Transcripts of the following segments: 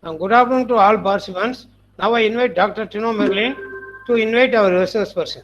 Good afternoon to all participants. Now I invite Dr. Tino Merlin to invite our resource person.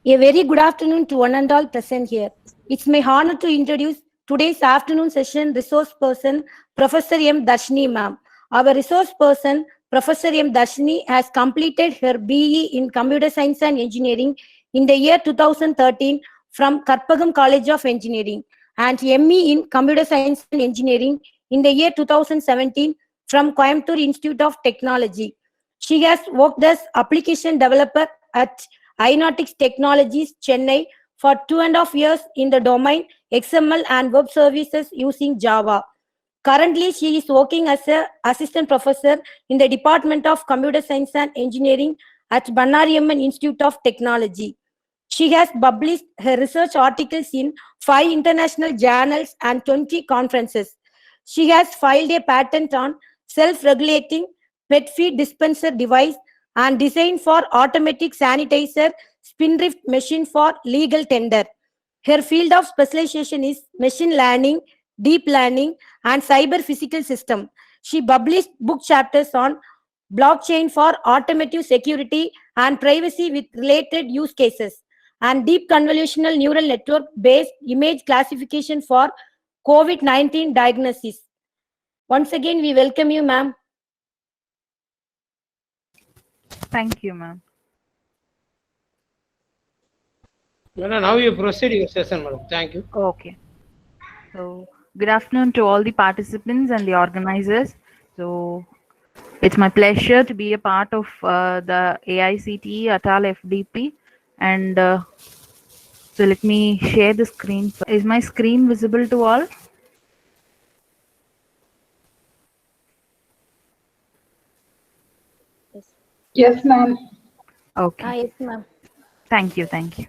A very good afternoon to one and all present here. It's my honor to introduce today's afternoon session resource person, Professor M. Darshini ma'am. Our resource person, Professor M. Darshini, has completed her BE in Computer Science and Engineering in the year 2013 from Karpagam College of Engineering and ME in Computer Science and Engineering in the year 2017 from Coimbatore Institute of Technology. She has worked as application developer at Inotics Technologies, Chennai, for 2.5 years in the domain XML and web services using Java. Currently, she is working as an assistant professor in the Department of Computer Science and Engineering at Bannariamman Institute of Technology. She has published her research articles in 5 international journals and 20 conferences. She has filed a patent on self-regulating pet feed dispenser device and design for automatic sanitizer spindrift machine for legal tender. Her field of specialization is machine learning, deep learning, and cyber physical system. She published book chapters on blockchain for automotive security and privacy with related use cases, and deep convolutional neural network based image classification for COVID-19 diagnosis. Once again, we welcome you, ma'am. Thank you, ma'am. Madam, now you proceed your session, madam. Thank you. Okay. So, good afternoon to all the participants and the organizers. So, it's my pleasure to be a part of the AICTE Atal FDP. And so, let me share the screen. Is my screen visible to all? Yes, ma'am. Okay. Yes, ma'am. Thank you. Thank you.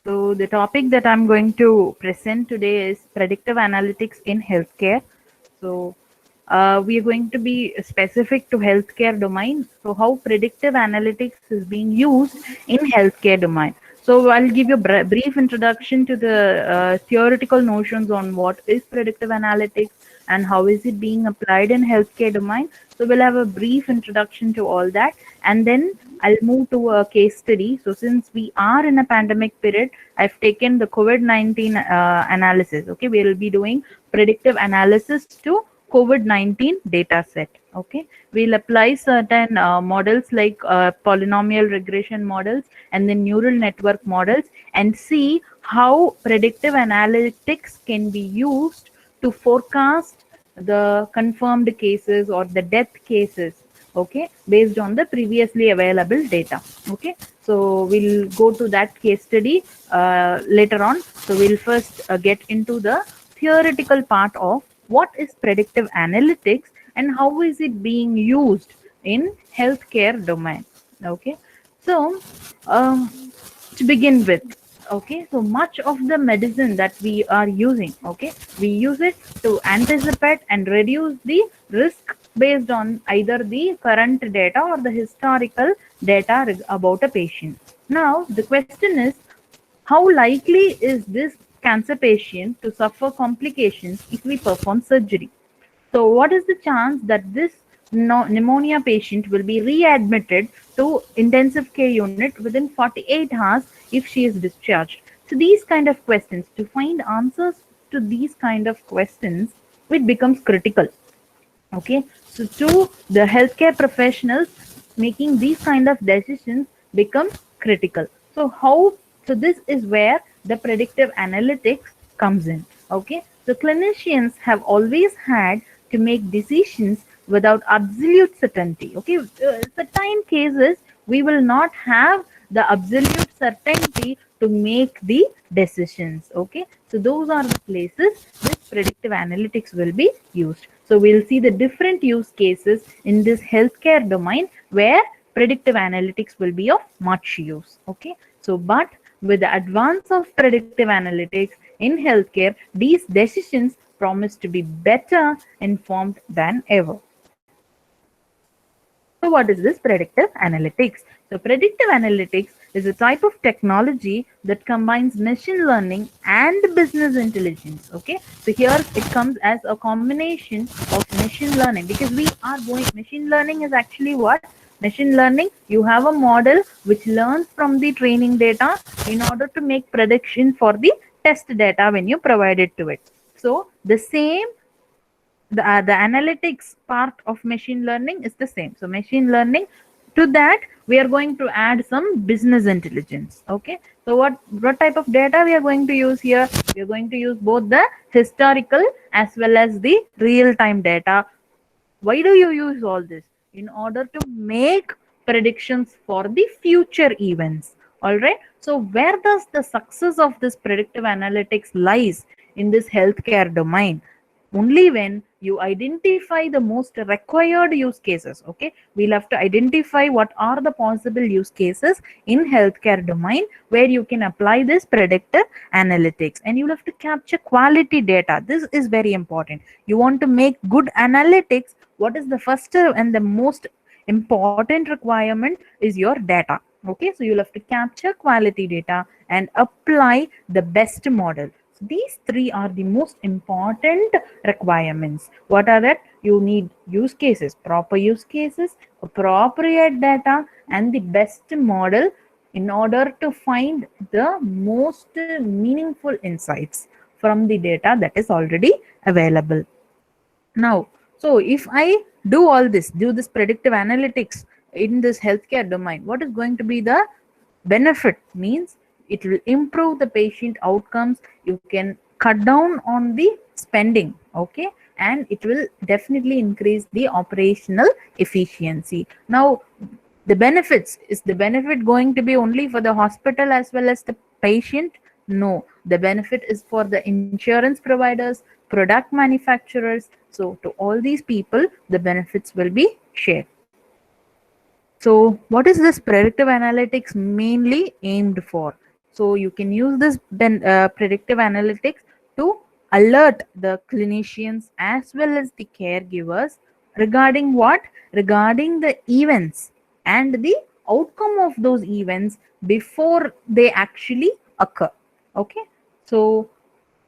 So the topic that I'm going to present today is predictive analytics in healthcare. So we are going to be specific to healthcare domain. So how predictive analytics is being used in healthcare domain. So I'll give you a brief introduction to the theoretical notions on what is predictive analytics and how is it being applied in healthcare domain. So we'll have a brief introduction to all that, and then I'll move to a case study. So since we are in a pandemic period, I've taken the COVID-19 analysis. Okay, we'll be doing predictive analysis to COVID-19 data set. Okay, we'll apply certain models like polynomial regression models and then neural network models and see how predictive analytics can be used to forecast the confirmed cases or the death cases, okay, based on the previously available data. Okay, so we'll go to that case study later on. So we'll first get into the theoretical part of what is predictive analytics and how is it being used in healthcare domain. Okay, so to begin with, okay, so much of the medicine that we are using, okay, we use it to anticipate and reduce the risk based on either the current data or the historical data about a patient. Now the question is, how likely is this cancer patient to suffer complications if we perform surgery? So what is the chance that this pneumonia patient will be readmitted to intensive care unit within 48 hours if she is discharged? So these kind of questions, to find answers to these kind of questions, it becomes critical. Okay, so to the healthcare professionals, making these kind of decisions becomes critical. So this is where the predictive analytics comes in. Okay, so clinicians have always had to make decisions without absolute certainty. Okay, certain cases we will not have the absolute certainty to make the decisions. Okay, so those are the places this predictive analytics will be used. So we'll see the different use cases in this healthcare domain where predictive analytics will be of much use. Okay, so but with the advance of predictive analytics in healthcare, these decisions promise to be better informed than ever. So what is this predictive analytics? So predictive analytics is a type of technology that combines machine learning and business intelligence. Okay, so here it comes as a combination of machine learning, because we are going, machine learning is actually what? Machine learning, you have a model which learns from the training data in order to make prediction for the test data when you provide it to it. So the same, the analytics part of machine learning is the same. So machine learning, to that we are going to add some business intelligence. Okay, so what type of data we are going to use here? We are going to use both the historical as well as the real time data. Why do you use all this? In order to make predictions for the future events. All right, so where does the success of this predictive analytics lies in this healthcare domain? Only when you identify the most required use cases. Okay, we'll have to identify what are the possible use cases in healthcare domain where you can apply this predictive analytics, and you'll have to capture quality data. This is very important. You want to make good analytics, what is the first and the most important requirement is your data. Okay, so you'll have to capture quality data and apply the best model. So these three are the most important requirements. What are that? You need use cases, proper use cases, appropriate data, and the best model in order to find the most meaningful insights from the data that is already available. Now, so if I do all this, do this predictive analytics in this healthcare domain, what is going to be the benefit? Means it will improve the patient outcomes. You can cut down on the spending. Okay, and it will definitely increase the operational efficiency. Now, the benefits, is the benefit going to be only for the hospital as well as the patient? No, the benefit is for the insurance providers, product manufacturers. So to all these people, the benefits will be shared. So what is this predictive analytics mainly aimed for? So you can use this predictive analytics to alert the clinicians as well as the caregivers regarding what? Regarding the events and the outcome of those events before they actually occur. Okay, so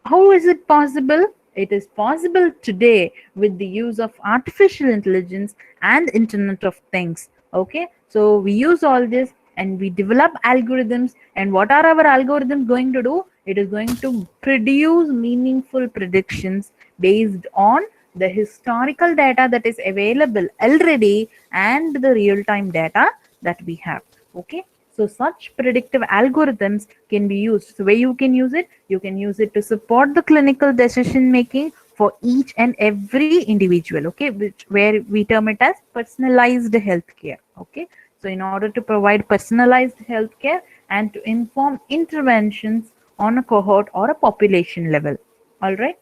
how is it possible? It is possible today with the use of artificial intelligence and Internet of Things. Okay, so we use all this and we develop algorithms. And what are our algorithms going to do? It is going to produce meaningful predictions based on the historical data that is available already and the real-time data that we have. Okay, so such predictive algorithms can be used. So where you can use it? You can use it to support the clinical decision making for each and every individual. Okay, where we term it as personalized healthcare. Okay, so in order to provide personalized healthcare and to inform interventions on a cohort or a population level. All right,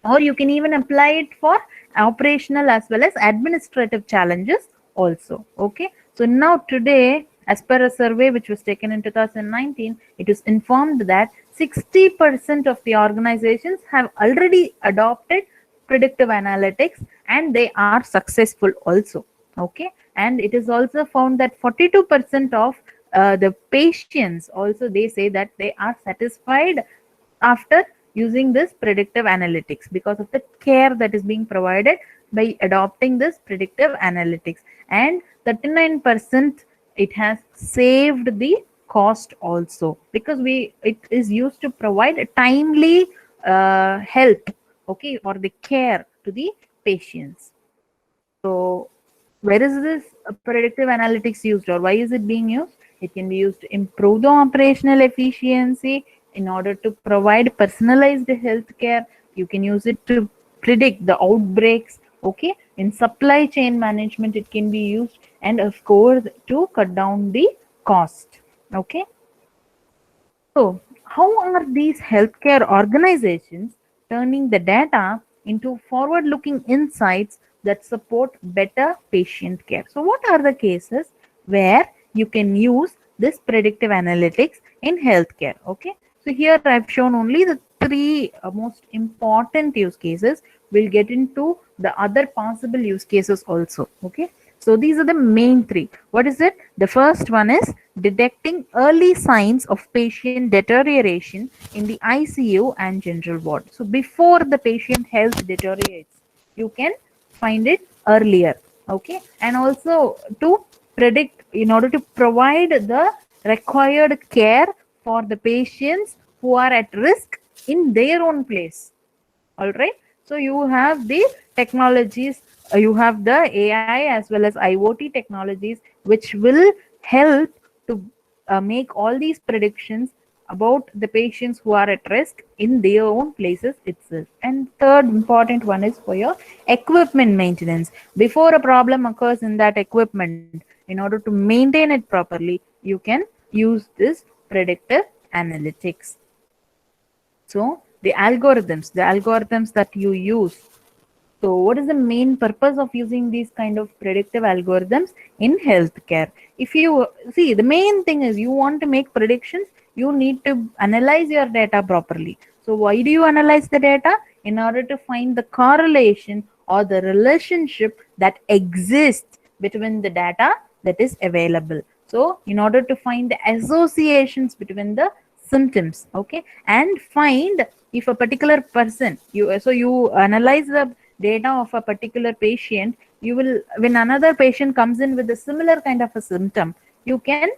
or you can even apply it for operational as well as administrative challenges also. Okay, so now today, as per a survey which was taken in 2019, it is informed that 60% of the organizations have already adopted predictive analytics and they are successful also. Okay, and it is also found that 42% of the patients also, they say that they are satisfied after using this predictive analytics because of the care that is being provided by adopting this predictive analytics. And 39% it has saved the cost also, because it is used to provide timely help, okay, or the care to the patients. So where is this predictive analytics used, or why is it being used? It can be used to improve the operational efficiency in order to provide personalized healthcare. You can use it to predict the outbreaks. Okay, in supply chain management it can be used, and of course to cut down the cost. Okay, so how are these healthcare organizations turning the data into forward looking insights that support better patient care? So what are the cases where you can use this predictive analytics in healthcare? Okay, so here I've shown only the three most important use cases. We'll get into the other possible use cases also. Okay, So these are the main three. What is it? The first one is detecting early signs of patient deterioration in the ICU and general ward. So before the patient health deteriorates, you can find it earlier. Okay. And also to predict, in order to provide the required care for the patients who are at risk in their own place. All right. So you have the technologies, you have the AI as well as IoT technologies, which will help to make all these predictions about the patients who are at risk in their own places itself. And third important one is for your equipment maintenance. Before a problem occurs in that equipment, in order to maintain it properly, you can use this predictive analytics. So the algorithms that you use. So what is the main purpose of using these kind of predictive algorithms in healthcare? If you see, the main thing is you want to make predictions, you need to analyze your data properly. So why do you analyze the data? In order to find the correlation or the relationship that exists between the data that is available. So in order to find the associations between the symptoms, okay, and find if a particular person, you analyze the data of a particular patient, you will, when another patient comes in with a similar kind of a symptom, you can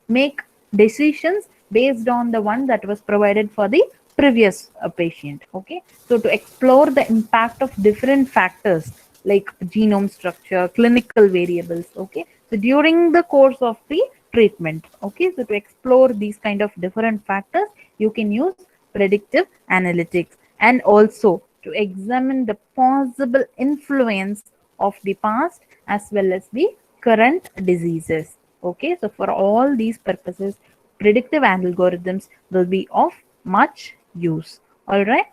make decisions based on the one that was provided for the previous patient. Okay, so to explore the impact of different factors like genome structure, clinical variables. Okay, so during the course of the treatment, okay, so to explore these kind of different factors, you can use predictive analytics. And also to examine the possible influence of the past as well as the current diseases. Okay, so for all these purposes, predictive algorithms will be of much use. All right.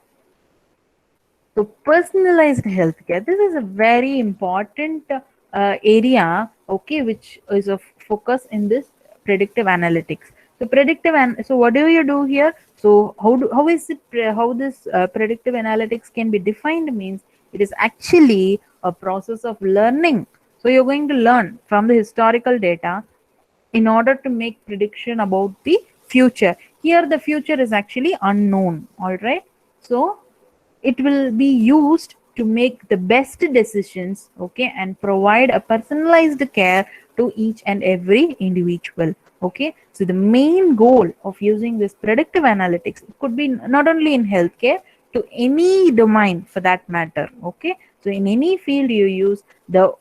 So personalized healthcare, this is a very important area, okay, which is of focus in this predictive analytics. So so what do you do here? So how this predictive analytics can be defined means it is actually a process of learning. So you're going to learn from the historical data in order to make prediction about the future. Here the future is actually unknown. All right. So it will be used to make the best decisions, okay, and provide a personalized care to each and every individual. Okay, so the main goal of using this predictive analytics, it could be not only in healthcare, to any domain for that matter. Okay, so in any field you use, the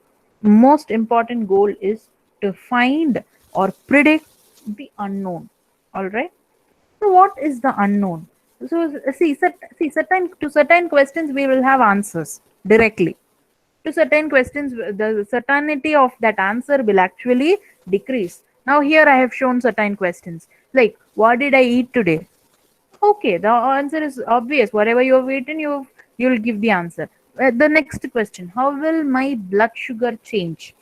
most important goal is to find or predict the unknown. All right. So what is the unknown? So to certain questions we will have answers directly. To certain questions, the certainty of that answer will actually decrease. Now here I have shown certain questions like, what did I eat today? Okay, the answer is obvious. Whatever you have eaten, you'll give the answer. The next question: how will my blood sugar change?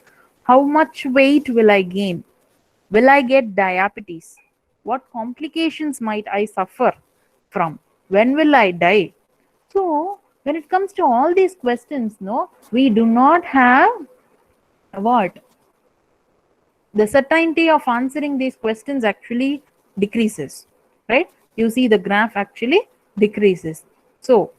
How much weight will I gain? Will I get diabetes? What complications might I suffer from? When will I die? So, when it comes to all these questions, no, we do not have what? The certainty of answering these questions actually decreases, right? You see the graph actually decreases. So,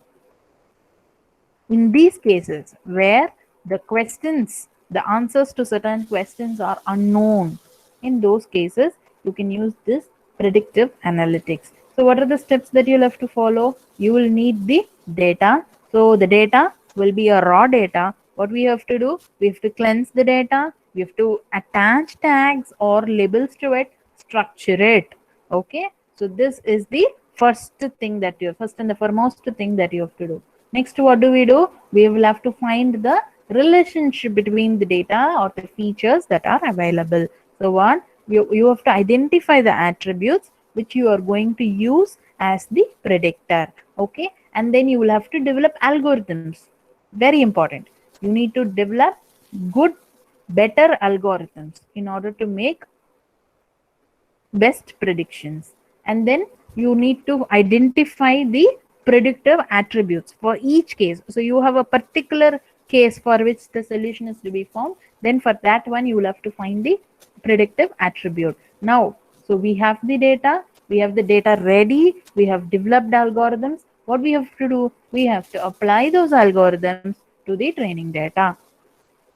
in these cases where the questions, the answers to certain questions are unknown, in those cases, you can use this predictive analytics. So what are the steps that you'll have to follow? You will need the data. So the data will be a raw data. What we have to do? We have to cleanse the data. We have to attach tags or labels to it, structure it. Okay. So this is the first and the foremost thing that you have to do. Next, what do? We will have to find the relationship between the data or the features that are available. So what? You have to identify the attributes which you are going to use as the predictor. Okay. And then you will have to develop algorithms. Very important. You need to develop good, better algorithms in order to make best predictions. And then you need to identify the predictive attributes for each case. So you have a particular case for which the solution is to be found, then for that one you will have to find the predictive attribute. Now, so we have the data, we have the data ready, we have developed algorithms. What we have to do, we have to apply those algorithms to the training data.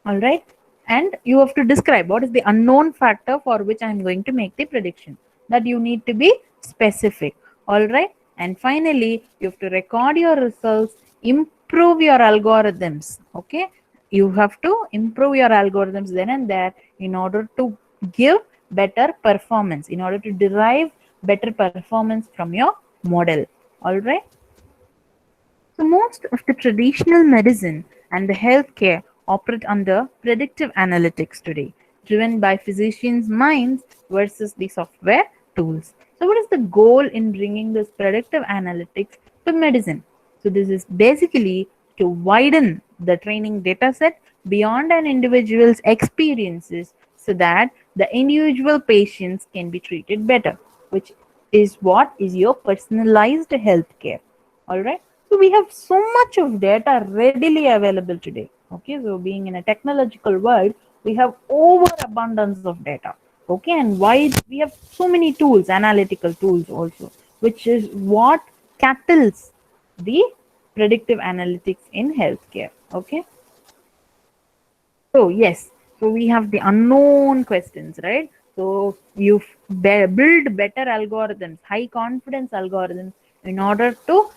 All right, and you have to describe what is the unknown factor for which I am going to make the prediction. That you need to be specific. All right, and finally you have to record your results, improve your algorithms. Okay, you have to improve your algorithms then and there in order to give better performance, in order to derive better performance from your model. All right. So most of the traditional medicine and the healthcare operate under predictive analytics today, driven by physicians' minds versus the software tools. So what is the goal in bringing this predictive analytics to medicine? So this is basically to widen the training data set beyond an individual's experiences so that the individual patients can be treated better, which is what is your personalized healthcare. All right. So we have so much of data readily available today. Okay, so being in a technological world, we have overabundance of data. Okay, and why we have so many tools, analytical tools also, which is what catalyzes the predictive analytics in healthcare. Okay. So yes, so we have the unknown questions, right? So you build better algorithms, high confidence algorithms in order to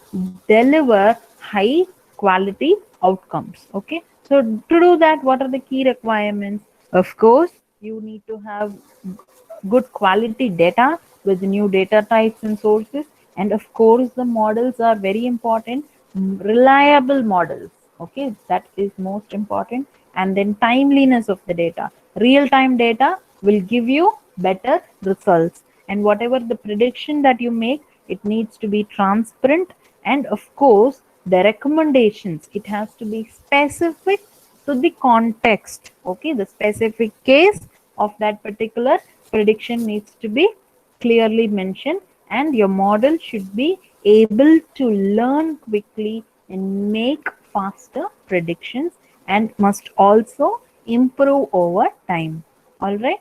deliver high quality outcomes. Okay. So to do that, what are the key requirements? Of course, you need to have good quality data with new data types and sources. And of course, the models are very important, reliable models. Okay, that is most important. And then timeliness of the data. Real-time data will give you better results. And whatever the prediction that you make, it needs to be transparent. And of course, the recommendations, it has to be specific to the context. Okay, the specific case of that particular prediction needs to be clearly mentioned, and your model should be able to learn quickly and make faster predictions, and must also improve over time. All right.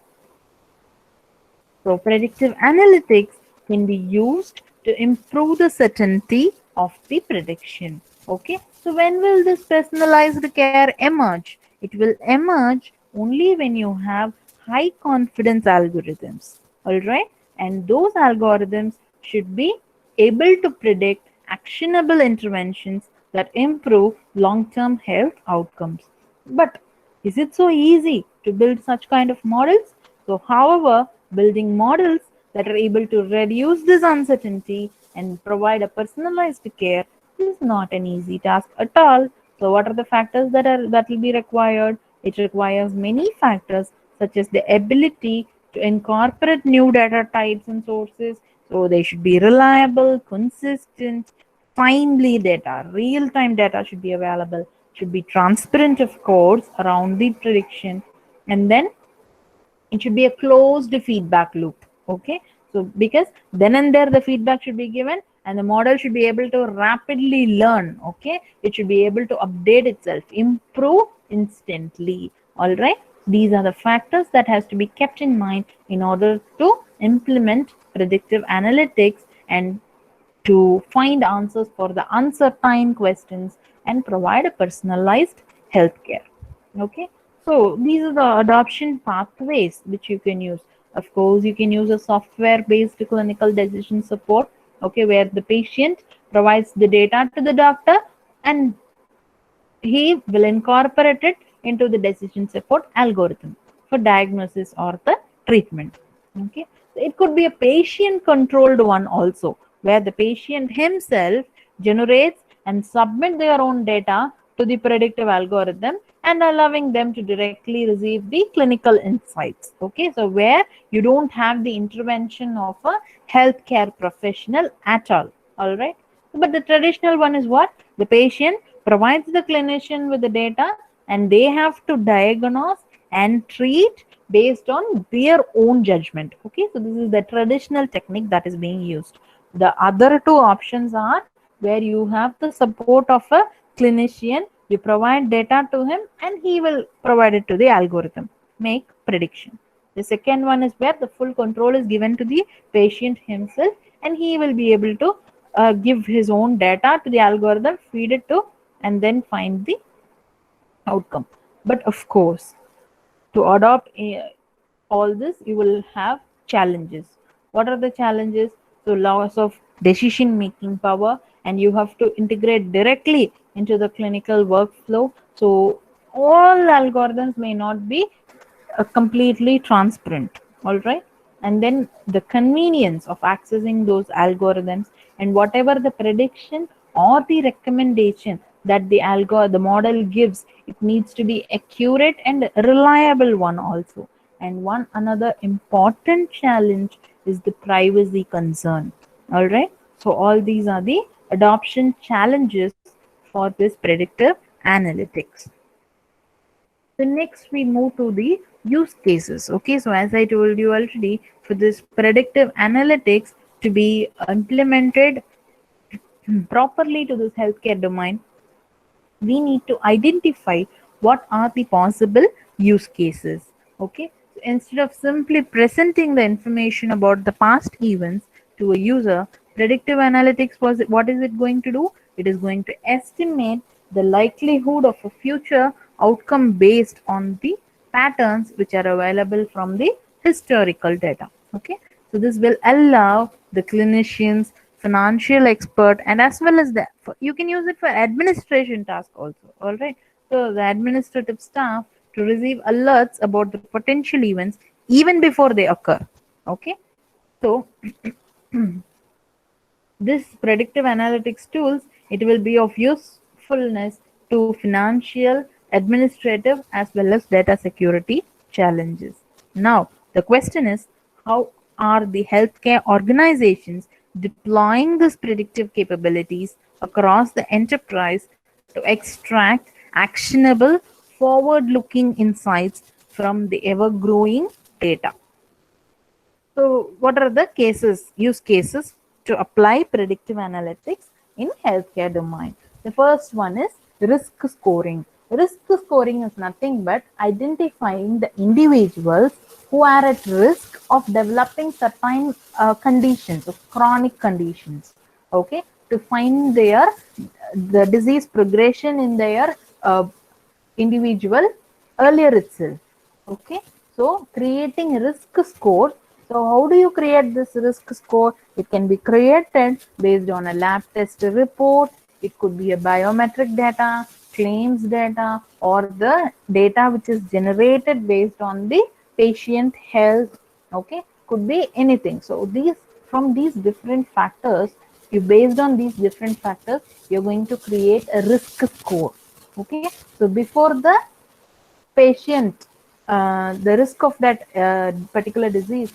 So predictive analytics can be used to improve the certainty of the prediction. Okay. So when will this personalized care emerge? It will emerge only when you have high confidence algorithms. All right. And those algorithms should be able to predict actionable interventions that improve long-term health outcomes. But is it so easy to build such kind of models? So, however, building models that are able to reduce this uncertainty and provide a personalized care is not an easy task at all. So, what are the factors that will be required? It requires many factors such as the ability to incorporate new data types and sources. So, they should be reliable, consistent, timely data, real-time data should be available, should be transparent, of course, around the prediction, and then it should be a closed feedback loop. Okay, so because then and there the feedback should be given, and the model should be able to rapidly learn. Okay, it should be able to update itself, improve instantly. All right, these are the factors that has to be kept in mind in order to implement predictive analytics and to find answers for the uncertain questions and provide a personalized healthcare. Okay, so these are the adoption pathways which you can use. Of course, you can use a software-based clinical decision support. Okay, where the patient provides the data to the doctor and he will incorporate it into the decision support algorithm for diagnosis or the treatment. Okay, so it could be a patient controlled one also, where the patient himself generates and submit their own data to the predictive algorithm and allowing them to directly receive the clinical insights. Okay, so where you don't have the intervention of a healthcare professional at all. All right, but the traditional one is what? The patient provides the clinician with the data and they have to diagnose and treat based on their own judgment. Okay, so this is the traditional technique that is being used. The other two options are where you have the support of a clinician You provide data to him and he will provide it to the algorithm, make prediction. The second one is where the full control is given to the patient himself and he will be able to give his own data to the algorithm, feed it to, and then find the outcome. But of course, to adopt all this, you will have challenges. What are the challenges? So, loss of decision making power, and you have to integrate directly into the clinical workflow. So, all algorithms may not be completely transparent. All right. And then the convenience of accessing those algorithms and whatever the prediction or the recommendation that the model gives, it needs to be accurate and reliable one also. And one another important challenge is the privacy concern. All right. So all these are the adoption challenges for this predictive analytics. So next we move to the use cases. Okay, so as I told you already, for this predictive analytics to be implemented properly to this healthcare domain, we need to identify what are the possible use cases. Okay, so instead of simply presenting the information about the past events to a user, predictive analytics what is it going to do? It is going to estimate the likelihood of a future outcome based on the patterns which are available from the historical data. Okay, so this will allow the clinicians, financial expert, and as well as you can use it for administration task also. All right, so the administrative staff to receive alerts about the potential events even before they occur. Okay, so this predictive analytics tools, it will be of usefulness to financial, administrative, as well as data security challenges. Now, the question is, how are the healthcare organizations deploying these predictive capabilities across the enterprise to extract actionable, forward-looking insights from the ever-growing data? So, what are the use cases to apply predictive analytics in healthcare domain? The first one is risk scoring. Risk scoring is nothing but identifying the individuals who are at risk of developing certain conditions, of chronic conditions. Okay, to find the disease progression in their individual earlier itself. Okay, so creating risk score. So how do you create this risk score? It can be created based on a lab test report. It could be a biometric data, claims data, or the data which is generated based on the patient health. Okay, could be anything. So from these different factors, based on these different factors, you're going to create a risk score. Okay, so before the patient, the risk of that particular disease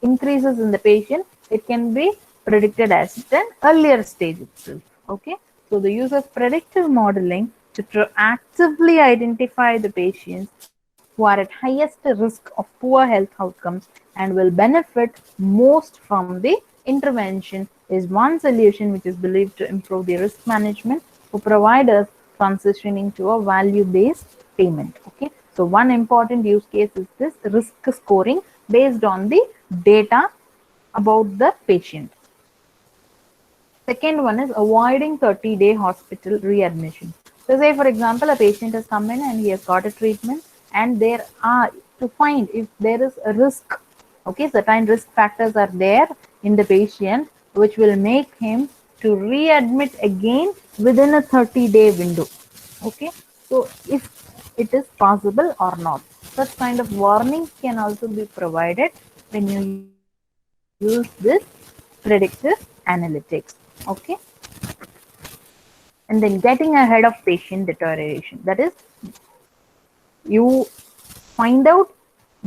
increases in the patient, it can be predicted at an earlier stage itself. Okay, so the use of predictive modeling to proactively identify the patients who are at highest risk of poor health outcomes and will benefit most from the intervention is one solution which is believed to improve the risk management for providers transitioning to a value-based payment. Okay, so one important use case is this risk scoring based on the data about the patient. Second one is avoiding 30-day hospital readmission. So say for example, a patient has come in and he has got a treatment, and there are to find if there is a risk. Okay, certain risk factors are there in the patient which will make him to readmit again within a 30-day window. Okay, so if it is possible or not, such kind of warnings can also be provided when you use this predictive analytics. Okay, and then getting ahead of patient deterioration, that is, you find out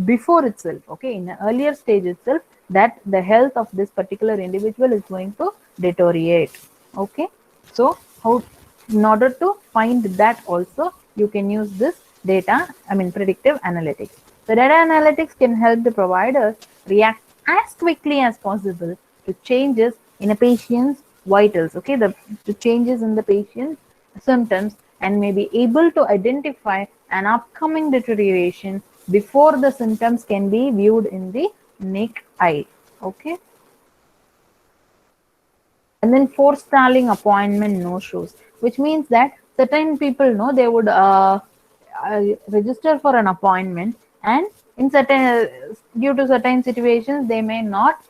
before itself, okay, in an earlier stage itself, that the health of this particular individual is going to deteriorate. Okay, so how, in order to find that also, you can use this predictive analytics. The data analytics can help the providers react as quickly as possible to changes in a patient's vitals, okay, the changes in the patient's symptoms, and may be able to identify an upcoming deterioration before the symptoms can be viewed in the naked eye. Okay. And then forestalling appointment no-shows, which means that certain people know they would register for an appointment, and in certain due to certain situations they may not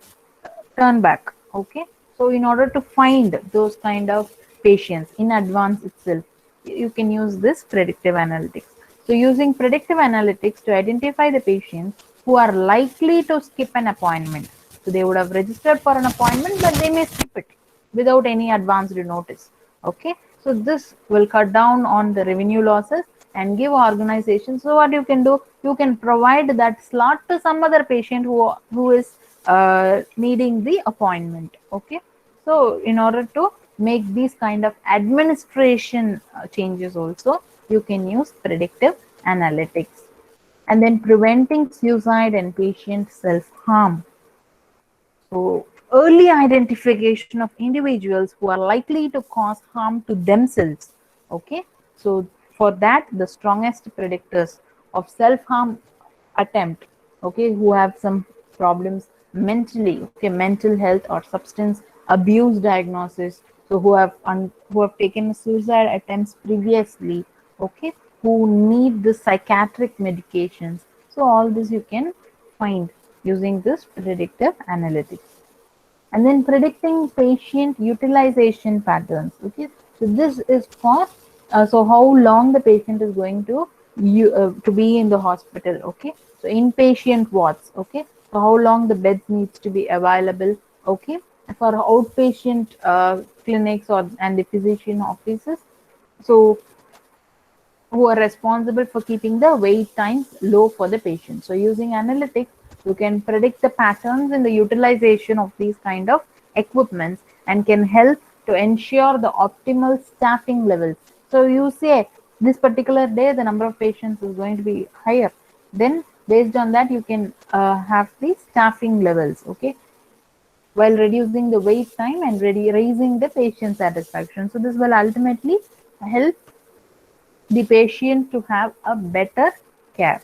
turn back. Okay, so in order to find those kind of patients in advance itself, you can use this predictive analytics. So using predictive analytics to identify the patients who are likely to skip an appointment. So they would have registered for an appointment, but they may skip it without any advanced notice. Okay, so this will cut down on the revenue losses and give organizations. So what you can do, you can provide that slot to some other patient who is needing the appointment. Okay, so in order to make these kind of administration changes also, you can use predictive analytics. And then preventing suicide and patient self-harm. So early identification of individuals who are likely to cause harm to themselves. Okay, so for that, the strongest predictors of self-harm attempt, okay, who have some problems mentally, okay, mental health or substance abuse diagnosis, so who have taken suicide attempts previously, okay, who need the psychiatric medications. So all this you can find using this predictive analytics. And then predicting patient utilization patterns. Okay, so this is for so how long the patient is going to be in the hospital. Okay, so inpatient wards. Okay, so how long the beds needs to be available. Okay, for outpatient clinics and the physician offices, so who are responsible for keeping the wait times low for the patient. So using analytics, you can predict the patterns in the utilization of these kind of equipments and can help to ensure the optimal staffing levels. So you say this particular day the number of patients is going to be higher, then based on that you can have the staffing levels, okay, while reducing the wait time and raising the patient satisfaction. So this will ultimately help the patient to have a better care.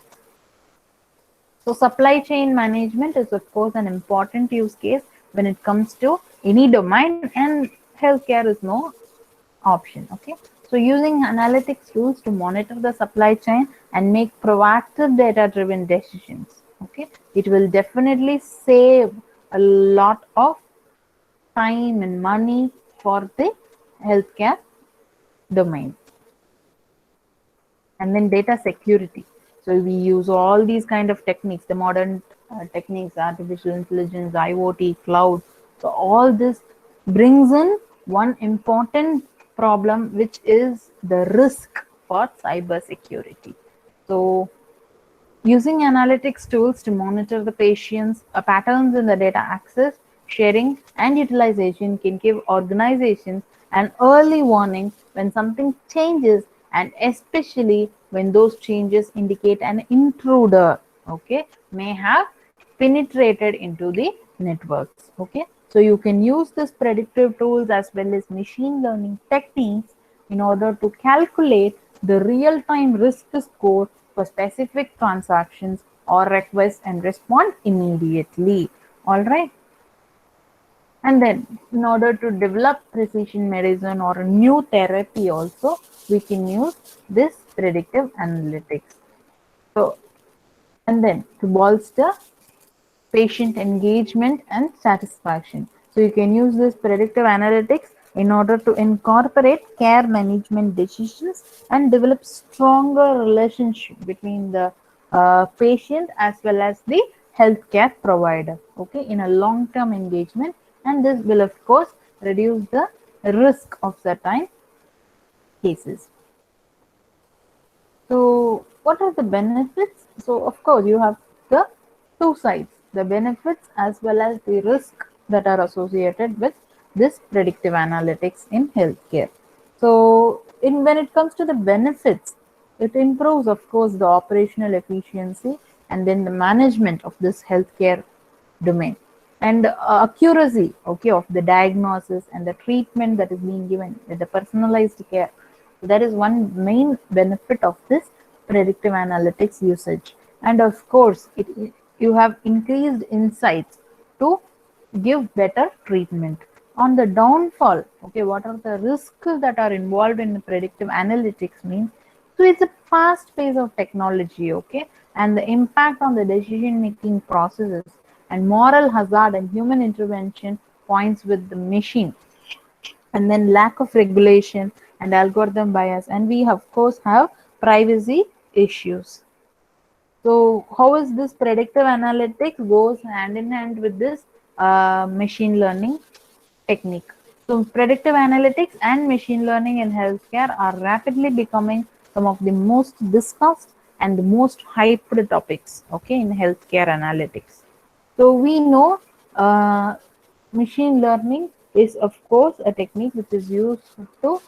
So supply chain management is of course an important use case when it comes to any domain, and healthcare is no option. Okay, so using analytics tools to monitor the supply chain and make proactive data driven decisions. Okay, it will definitely save a lot of time and money for the healthcare domain. And then data security. So we use all these kind of techniques, the modern techniques, artificial intelligence, IoT, cloud. So all this brings in one important problem, which is the risk for cyber security. So using analytics tools to monitor the patient's patterns in the data access, sharing, and utilization can give organizations an early warning when something changes, and especially when those changes indicate an intruder, okay, may have penetrated into the networks. Okay, so you can use this predictive tools as well as machine learning techniques in order to calculate the real-time risk score for specific transactions or requests and respond immediately. All right. And then in order to develop precision medicine or a new therapy also, we can use this predictive analytics. So, and then to bolster patient engagement and satisfaction. So you can use this predictive analytics in order to incorporate care management decisions and develop stronger relationship between the patient as well as the healthcare provider, okay, in a long-term engagement. And this will of course reduce the risk of certain cases. So what are the benefits? So of course you have the two sides, the benefits as well as the risk that are associated with this predictive analytics in healthcare. So when it comes to the benefits, it improves of course the operational efficiency and then the management of this healthcare domain, and accuracy, okay, of the diagnosis and the treatment that is being given with the personalized care. That is one main benefit of this predictive analytics usage. And of course, you have increased insights to give better treatment. On the downfall, okay, what are the risks that are involved in predictive analytics means? So it's a fast pace of technology, okay, and the impact on the decision making processes and moral hazard and human intervention points with the machine, and then lack of regulation and algorithm bias, and we of course have privacy issues. So how is this predictive analytics goes hand in hand with this machine learning technique? So predictive analytics and machine learning in healthcare are rapidly becoming some of the most discussed and the most hyped topics, okay, in healthcare analytics. So we know machine learning is of course a technique which is used to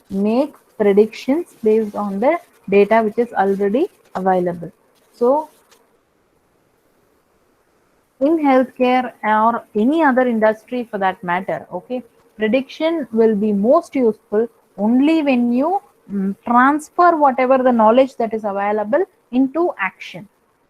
make predictions based on the data which is already available. So in healthcare or any other industry for that matter, okay, prediction will be most useful only when you transfer whatever the knowledge that is available into action.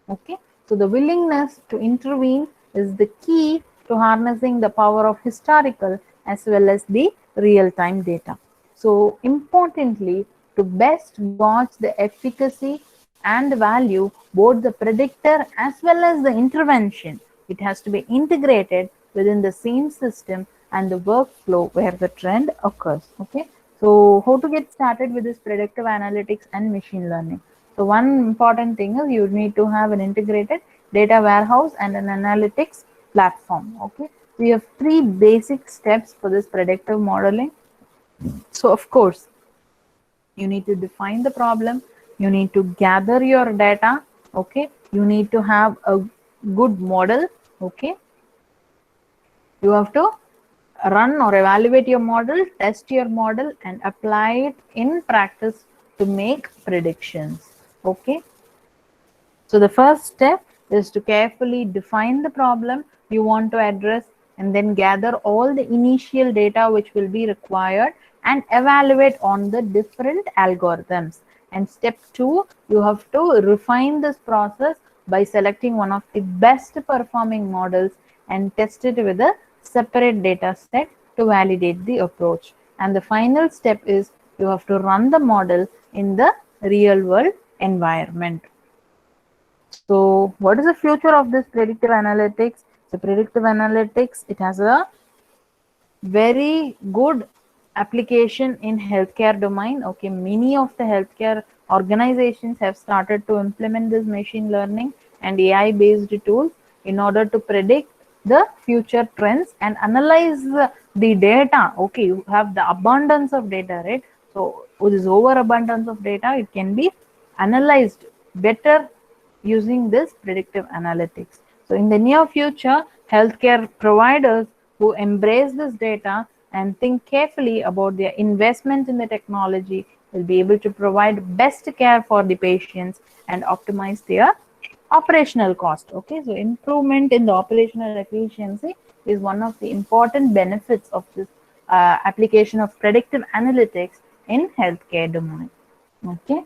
Okay, so the willingness to intervene is the key to harnessing the power of historical as well as the real-time data. So importantly, to best gauge the efficacy and value, both the predictor as well as the intervention, it has to be integrated within the same system and the workflow where the trend occurs. Okay, so how to get started with this predictive analytics and machine learning? So one important thing is you need to have an integrated data warehouse and an analytics platform. Okay, we have 3 basic steps for this predictive modeling. So of course, you need to define the problem, you need to gather your data, okay, you need to have a good model, okay, you have to run or evaluate your model, test your model and apply it in practice to make predictions. Okay, so the first step is to carefully define the problem you want to address and then gather all the initial data which will be required and evaluate on the different algorithms. And step 2, you have to refine this process by selecting one of the best performing models and test it with a separate data set to validate the approach. And the final step is you have to run the model in the real world environment. So what is the future of this predictive analytics? So predictive analytics, it has a very good application in healthcare domain. Okay, many of the healthcare organizations have started to implement this machine learning and AI based tools in order to predict the future trends and analyze the data. Okay, you have the abundance of data, right? So with this overabundance of data, it can be analyzed better using this predictive analytics. So in the near future, healthcare providers who embrace this data and think carefully about their investment in the technology will be able to provide best care for the patients and optimize their operational cost. Okay, so improvement in the operational efficiency is one of the important benefits of this application of predictive analytics in healthcare domain. Okay.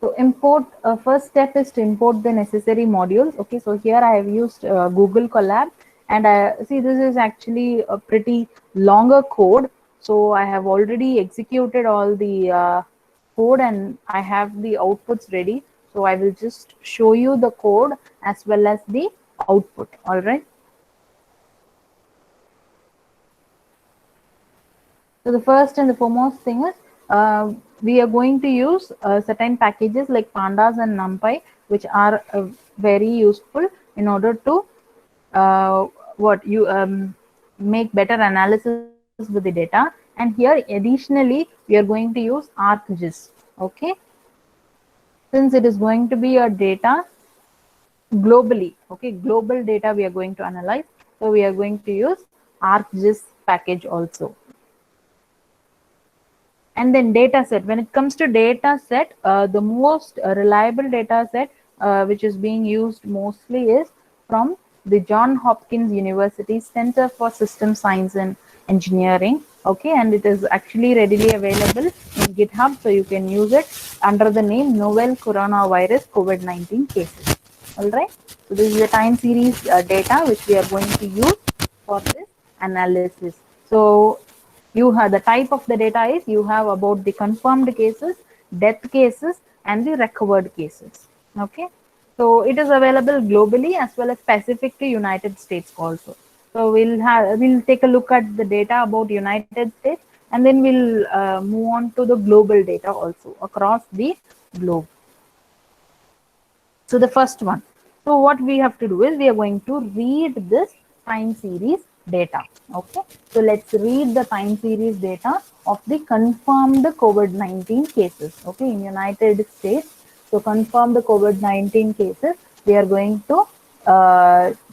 So import, first step is to import the necessary modules. Okay, so here I have used Google Colab, and see this is actually a pretty longer code. So I have already executed all the code and I have the outputs ready. So I will just show you the code as well as the output. All right. So the first and the foremost thing is we are going to use certain packages like pandas and numpy, which are very useful in order to make better analysis with the data. And here additionally we are going to use ArcGIS. Okay, since it is going to be a data globally, okay, global data we are going to analyze, so we are going to use ArcGIS package also. And then data set. When it comes to data set, the most reliable data set which is being used mostly is from the John Hopkins University Center for System Science and Engineering. Okay, and it is actually readily available in GitHub, so you can use it under the name Novel Coronavirus COVID-19 Cases. All right, so this is the time series data which we are going to use for this analysis. So you have the type of the data is you have about the confirmed cases, death cases, and the recovered cases. Okay, so it is available globally as well as specific to United States also. So we'll take a look at the data about United States, and then we'll move on to the global data also across the globe. So the first one. So what we have to do is we are going to read this time series data. Okay. So let's read the time series data of the confirmed COVID-19 cases. Okay, in United States. So confirmed COVID-19 cases, we are going to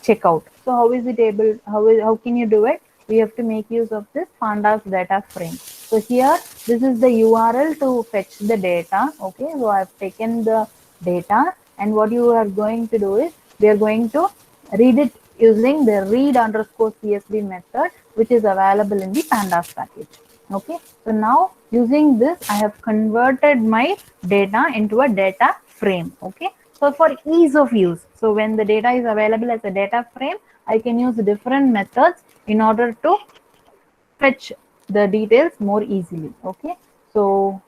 check out. So how is it able? How can you do it? We have to make use of this pandas data frame. So here, this is the URL to fetch the data. Okay, so I have taken the data, and what you are going to do is we are going to read it using the read_CSV method, which is available in the pandas package. Okay, so now using this, I have converted my data into a data frame. Okay, so for ease of use, so when the data is available as a data frame, I can use different methods in order to fetch the details more easily. Okay, so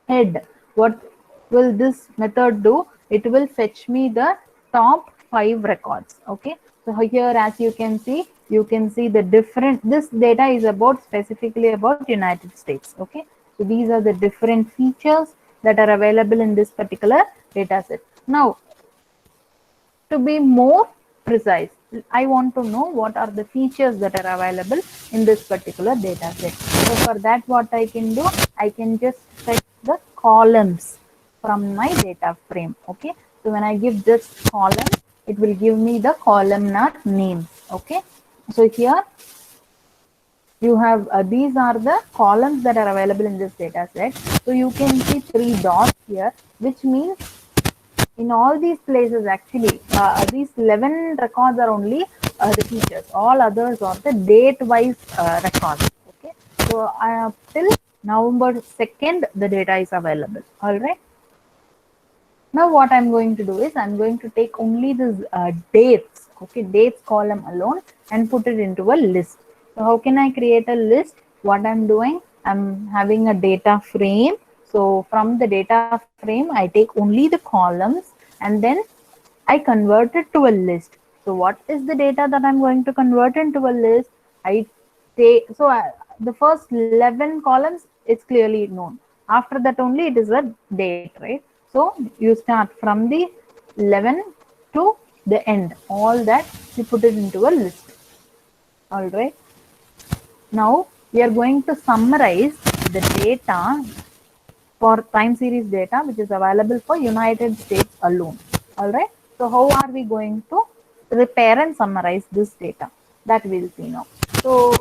head, what will this method do? It will fetch me the top 5 records. Okay, so here as you can see the different, this data is about specifically about United States. Okay, so these are the different features that are available in this particular data set. Now, to be more precise, I want to know what are the features that are available in this particular data set. So for that, what I can do, I can just set the columns from my data frame. Okay, so when I give this column, it will give me the columnar names. Okay, so here you have these are the columns that are available in this data set. So you can see 3 dots here, which means in all these places actually these 11 records are only the features. All others are the date wise records. Okay, so till November 2nd the data is available. All right, now what I'm going to do is I'm going to take only this dates, okay, dates column alone and put it into a list. So how can I create a list? What I'm doing, I'm having a data frame. So from the data frame, I take only the columns and then I convert it to a list. So what is the data that I'm going to convert into a list? I take, so the first 11 columns, it's clearly known. After that only it is a date, right? So you start from the 11 to the end, all that you put it into a list. All right. Now we are going to summarize the data for time series data which is available for United States alone. All right. So how are we going to prepare and summarize this data? That we'll see now. So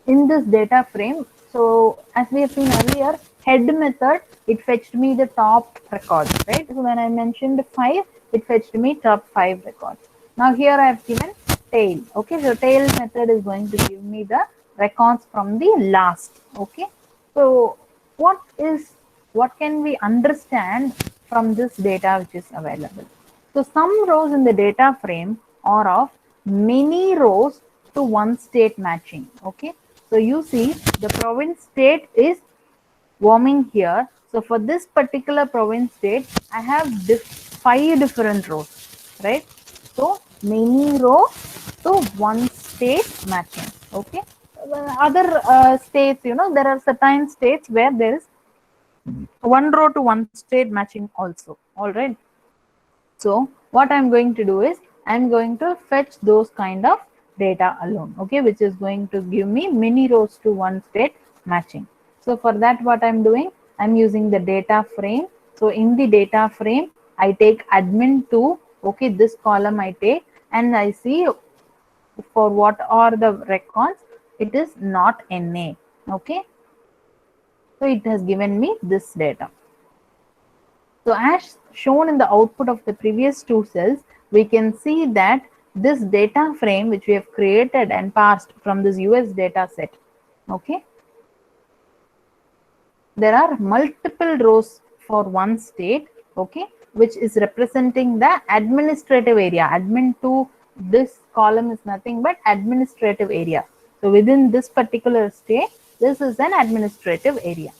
in this data frame, so as we have seen earlier, head method, it fetched me the top records, right? So when I mentioned 5, it fetched me top 5 records. Now here I have given tail. Okay, so tail method is going to give me the records from the last. Okay, so what can we understand from this data which is available? So some rows in the data frame are of many rows to one state matching. Okay, so you see the province state is warming here. So for this particular province state, I have 5 different rows, right? So many rows to one state matching. Okay, other states, you know, there are certain states where there is 1 row to one state matching also. All right. So what I'm going to do is I'm going to fetch those kind of data alone, okay, which is going to give me many rows to one state matching. So for that, what I'm doing, I'm using the data frame. So in the data frame, I take admin 2, okay, this column I take, and I see for what are the records, it is not NA, okay. So it has given me this data. So as shown in the output of the previous 2 cells, we can see that this data frame which we have created and passed from this US data set, okay, there are multiple rows for one state, okay, which is representing the administrative area. Admin to this column is nothing but administrative area. So within this particular state, this is an administrative area.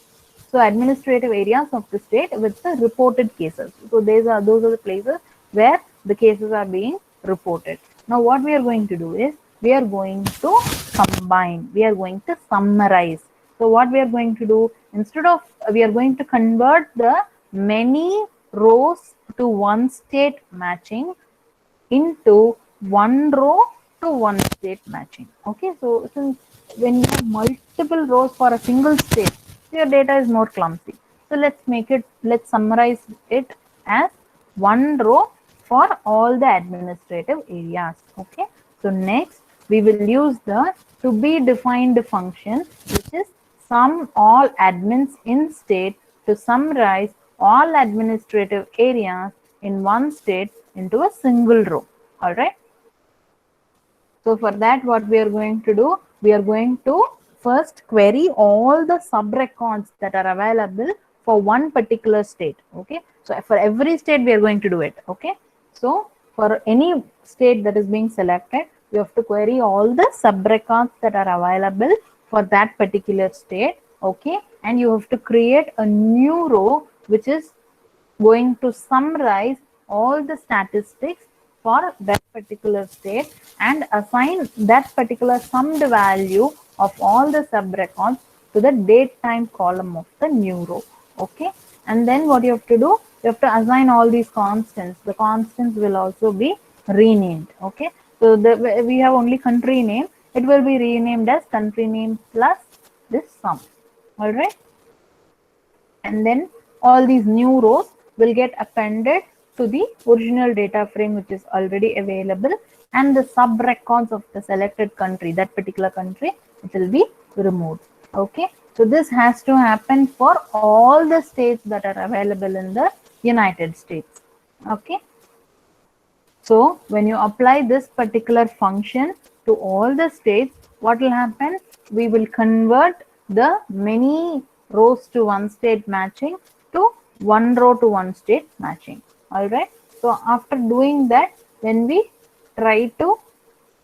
So administrative areas of the state with the reported cases. So those are the places where the cases are being reported. Now what we are going to do is we are going to combine, we are going to summarize. So what we are going to do, instead of, we are going to convert the many rows to one state matching into one row to one state matching. Okay, so since when you have multiple rows for a single state, your data is more clumsy. So let's summarize it as one row for all the administrative areas. Okay, so next we will use the to be defined function, which is sum all admins in state to summarize all administrative areas in one state into a single row. All right. So for that, what we are going to do, we are going to first query all the sub records that are available for one particular state. Okay. So for every state, we are going to do it. Okay. So for any state that is being selected, we have to query all the sub records that are available for that particular state. Okay. And you have to create a new row which is going to summarize all the statistics for that particular state and assign that particular summed value of all the sub records to the date time column of the new row. Okay. And then what you have to do, you have to assign all these constants. The constants will also be renamed. Okay. So we have only country name. It will be renamed as country name plus this sum. All right. And then all these new rows will get appended to the original data frame which is already available, and the sub records of the selected country, that particular country, it will be removed. Okay. So this has to happen for all the states that are available in the United States. Okay. So when you apply this particular function to all the states, what will happen? We will convert the many rows to one state matching to one row to one state matching. All right. So after doing that, then we try to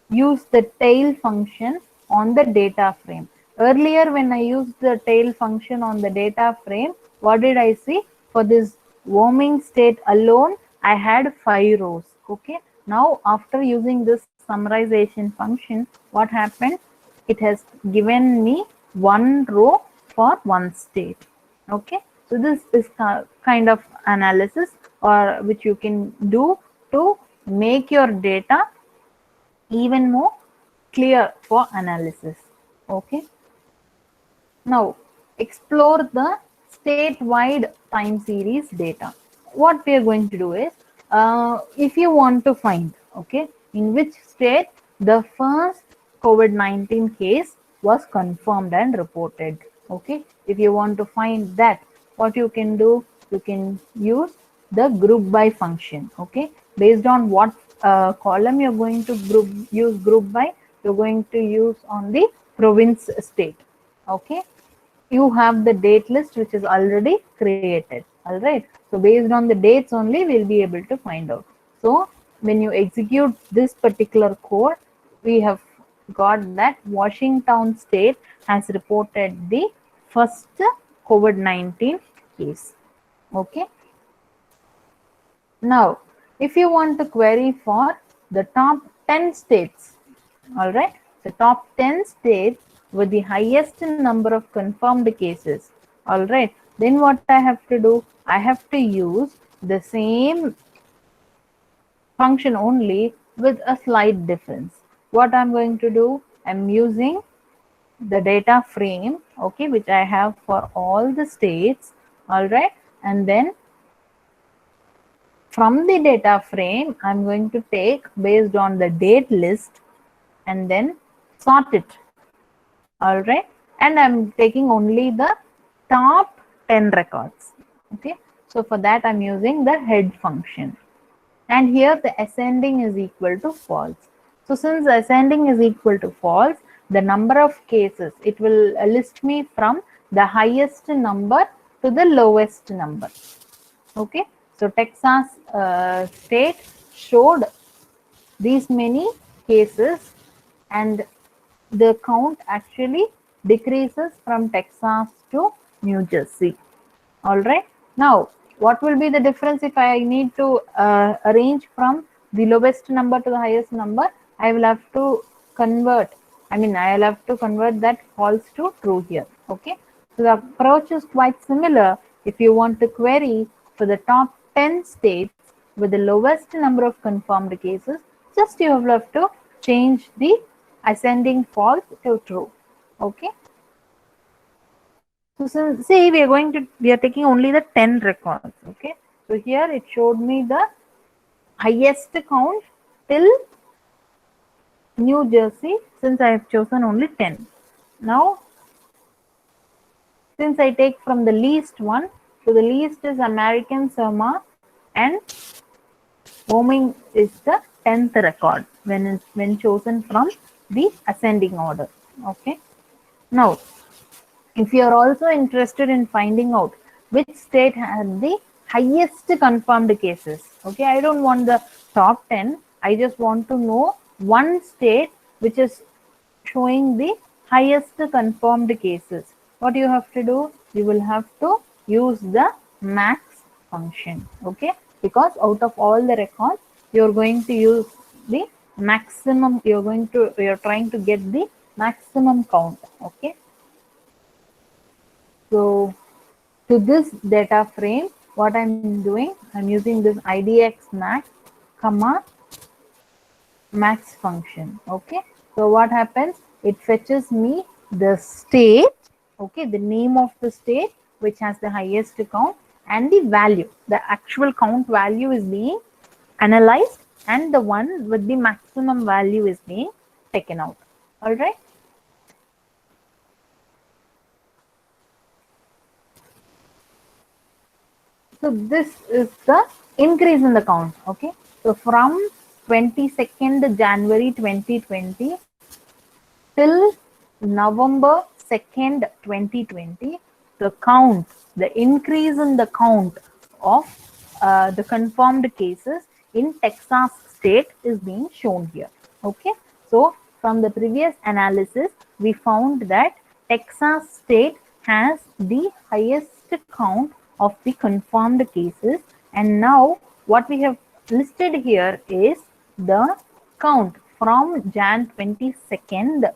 use the tail function on the data frame. Earlier, when I used the tail function on the data frame, what did I see? For this warming state alone, I had 5 rows. Okay. Now, after using this summarization function, what happened? It has given me one row for one state. Okay. So this is kind of analysis or which you can do to make your data even more clear for analysis. Okay. Now explore the statewide time series data. What we are going to do is, if you want to find, okay, in which state the first COVID-19 case was confirmed and reported. Okay. If you want to find that, what you can do, you can use the group by function. Okay. Based on what column you're going to use group by, you're going to use on the province state. Okay. You have the date list which is already created. All right. So based on the dates only, we'll be able to find out. So when you execute this particular code, we have got that Washington state has reported the first COVID-19 case. Okay. Now, if you want to query for the top 10 states, all right, the top 10 states with the highest number of confirmed cases, all right, then what I have to do, I have to use the same function only with a slight difference. What I'm going to do, I'm using the data frame, okay, which I have for all the states, all right, and then from the data frame, I'm going to take based on the date list and then sort it. All right. And I'm taking only the top 10 records. Okay. So for that, I'm using the head function. and here the ascending is equal to false. So since ascending is equal to false, the number of cases, it will list me from the highest number to the lowest number. Okay, so Texas state showed these many cases, and the count actually decreases from Texas to New Jersey. All right. Now, what will be the difference if I need to arrange from the lowest number to the highest number? I will have to convert. I mean, I will have to convert that false to true here. Okay. So the approach is quite similar. If you want to query for the top 10 states with the lowest number of confirmed cases, just you will have to change the ascending false to true. Okay. So see, we are taking only the 10 records. Okay. So here it showed me the highest count till New Jersey, since I have chosen only 10. Now, since I take from the least one, so the least is American Samoa, and Wyoming is the 10th record when chosen from the ascending order. Okay. Now, if you are also interested in finding out which state had the highest confirmed cases, okay, I don't want the top 10, I just want to know one state which is showing the highest confirmed cases. What you have to do? You will have to use the max function, okay, because out of all the records, you're going to use the maximum, you're trying to get the maximum count, okay. So to this data frame, what I'm doing, I'm using this IDX max, comma, max function. Okay. So what happens? It fetches me the state, okay, the name of the state which has the highest count, and the value. The actual count value is being analyzed, and the one with the maximum value is being taken out. All right. So this is the increase in the count. Okay. So from 22nd January 2020 till November 2nd, 2020, the count, the increase in the count of the confirmed cases in Texas state is being shown here. Okay. So from the previous analysis, we found that Texas state has the highest count of the confirmed cases, and now what we have listed here is the count from Jan 22nd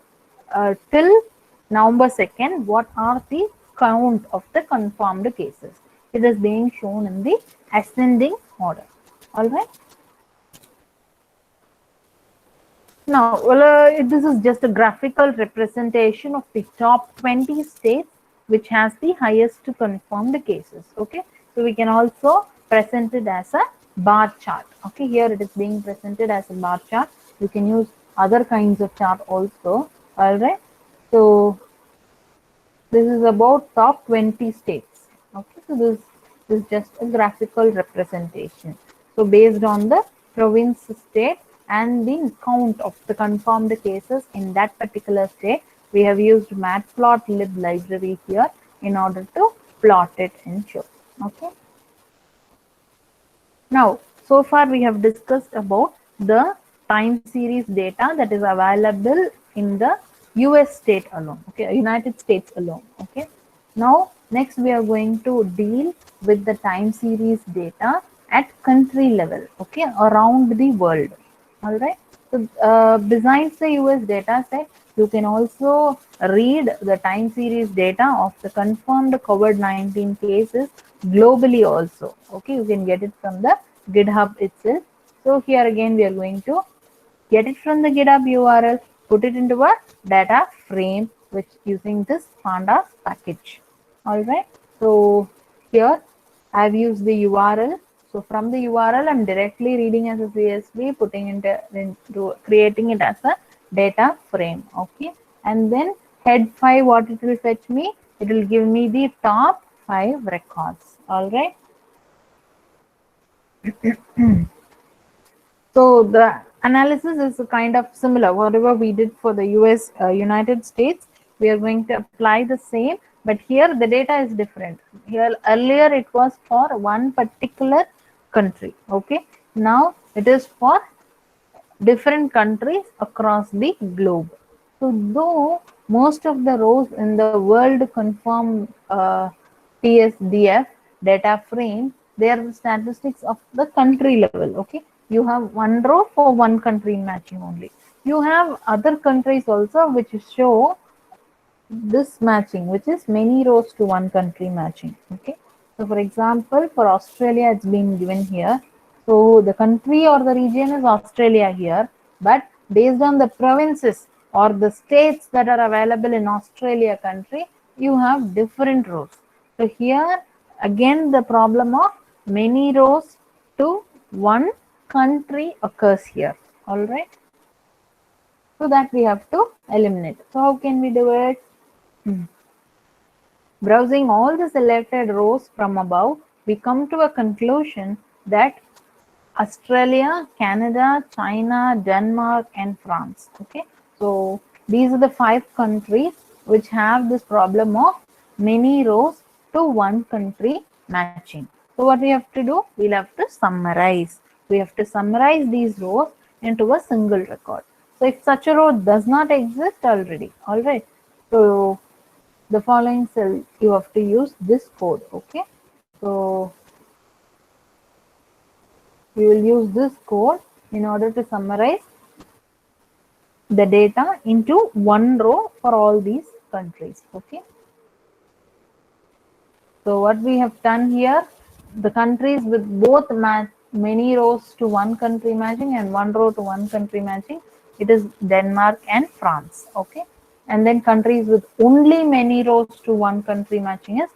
till November 2nd. What are the count of the confirmed cases? It is being shown in the ascending order. All right. Now, this is just a graphical representation of the top 20 states which has the highest confirmed cases. Okay. So we can also present it as a bar chart. Okay. Here it is being presented as a bar chart. You can use other kinds of chart also. All right. So this is about top 20 states. Okay. So this is just a graphical representation. So based on the province, state, and the count of the confirmed cases in that particular state, we have used matplotlib library here in order to plot it and show. Okay. Now, so far we have discussed about the time series data that is available in the US state alone, okay, United States alone. Okay. Now, next we are going to deal with the time series data at country level, okay, around the world. All right. So besides the US data set, you can also read the time series data of the confirmed COVID-19 cases globally also. Okay, you can get it from the GitHub itself. So here again, we are going to get it from the GitHub URL, put it into a data frame, which using this pandas package. All right. So here I've used the URL. So from the URL, I'm directly reading as a CSV, putting into creating it as a data frame. Okay. And then head 5, what it will fetch me? It will give me the top 5 records. All right. So the analysis is kind of similar. Whatever we did for the United States, we are going to apply the same, but here the data is different. Here earlier it was for one particular country. Okay, now it is for different countries across the globe. So though most of the rows in the world confirm TSDF data frame, they are the statistics of the country level. Okay, you have one row for one country matching only. You have other countries also which show this matching, which is many rows to one country matching. Okay, so for example, for Australia, it's been given here. So the country or the region is Australia here, but based on the provinces or the states that are available in Australia country, you have different rows. So here again the problem of many rows to one country occurs here. All right. So that we have to eliminate. So how can we do it? Browsing all the selected rows from above, we come to a conclusion that Australia, Canada, China, Denmark, and France. Okay, so these are the 5 countries which have this problem of many rows to one country matching. So what we have to do? We'll have to summarize. We have to summarize these rows into a single record. So if such a row does not exist already, all right. So the following cell you have to use this code. Okay, so we will use this code in order to summarize the data into one row for all these countries. Okay, so what we have done here, the countries with both many rows to one country matching and one row to one country matching, it is Denmark and France. Okay, and then countries with only many rows to one country matching is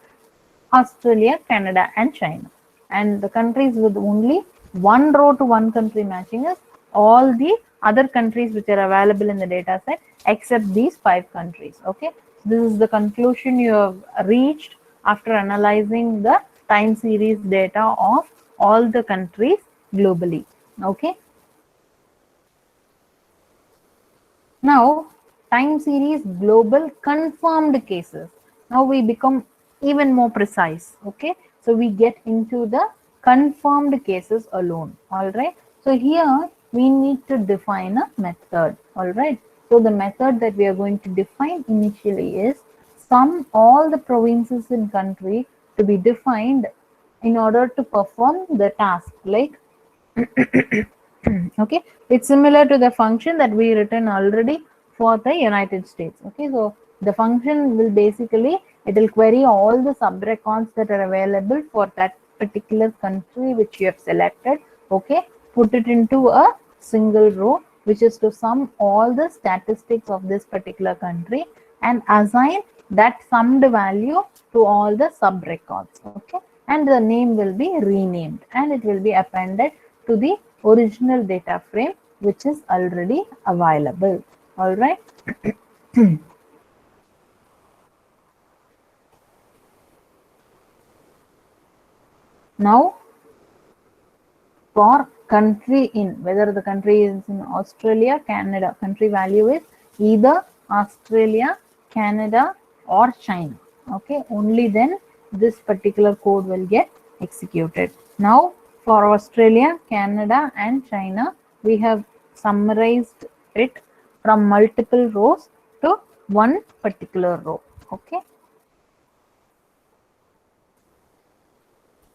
Australia, Canada, and China. And the countries with only one row to one country matching is all the other countries which are available in the data set except these 5 countries. Okay, this is the conclusion you have reached after analyzing the time series data of all the countries globally. Okay, now time series global confirmed cases. Now we become even more precise. Okay, so we get into the confirmed cases alone. All right, so here we need to define a method. All right, so the method that we are going to define initially is sum all the provinces in country to be defined in order to perform the task. Like okay, it's similar to the function that we written already for the United States. Okay, so the function will basically, it will query all the sub records that are available for that particular country which you have selected. Okay, put it into a single row, which is to sum all the statistics of this particular country and assign that summed value to all the sub records. Okay, and the name will be renamed and it will be appended to the original data frame which is already available. All right. Now for country in, whether the country is in Australia, Canada, country value is either Australia, Canada, or China. Okay, only then this particular code will get executed. Now for Australia, Canada, and China, we have summarized it from multiple rows to one particular row. Okay,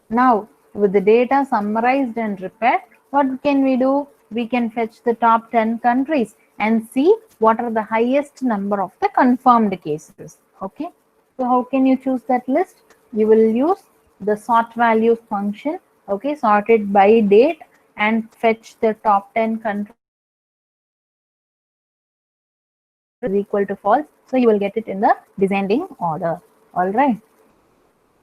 now with the data summarized and prepared, what can we do? We can fetch the top 10 countries and see what are the highest number of the confirmed cases. Okay, so how can you choose that list? You will use the sort values function. Okay, sort it by date and fetch the top 10 countries is equal to false. So you will get it in the descending order. All right.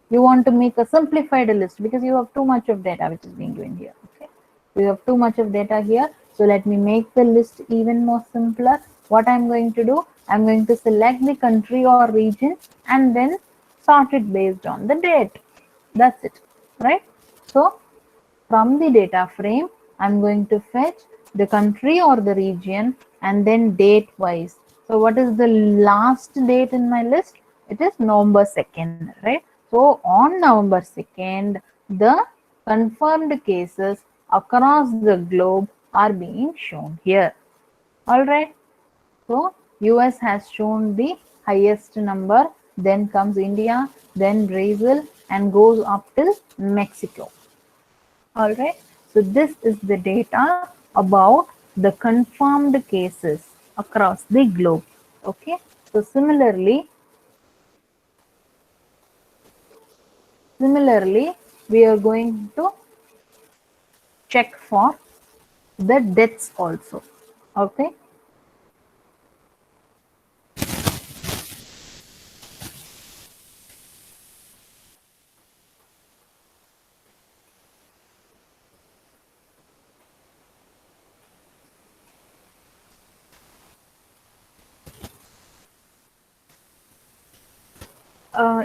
You want to make a simplified list because you have too much of data which is being given here. Okay, you have too much of data here, so let me make the list even more simpler. What I'm going to do, I'm going to select the country or region and then sort it based on the date. That's it, right? So from the data frame I'm going to fetch the country or the region and then date wise. So what is the last date in my list? It is November 2nd, right? So on November 2nd, the confirmed cases across the globe are being shown here. All right. So US has shown the highest number, then comes India, then Brazil, and goes up till Mexico. All right. So this is the data about the confirmed cases across the globe. Okay. So similarly, we are going to check for the deaths also. Okay.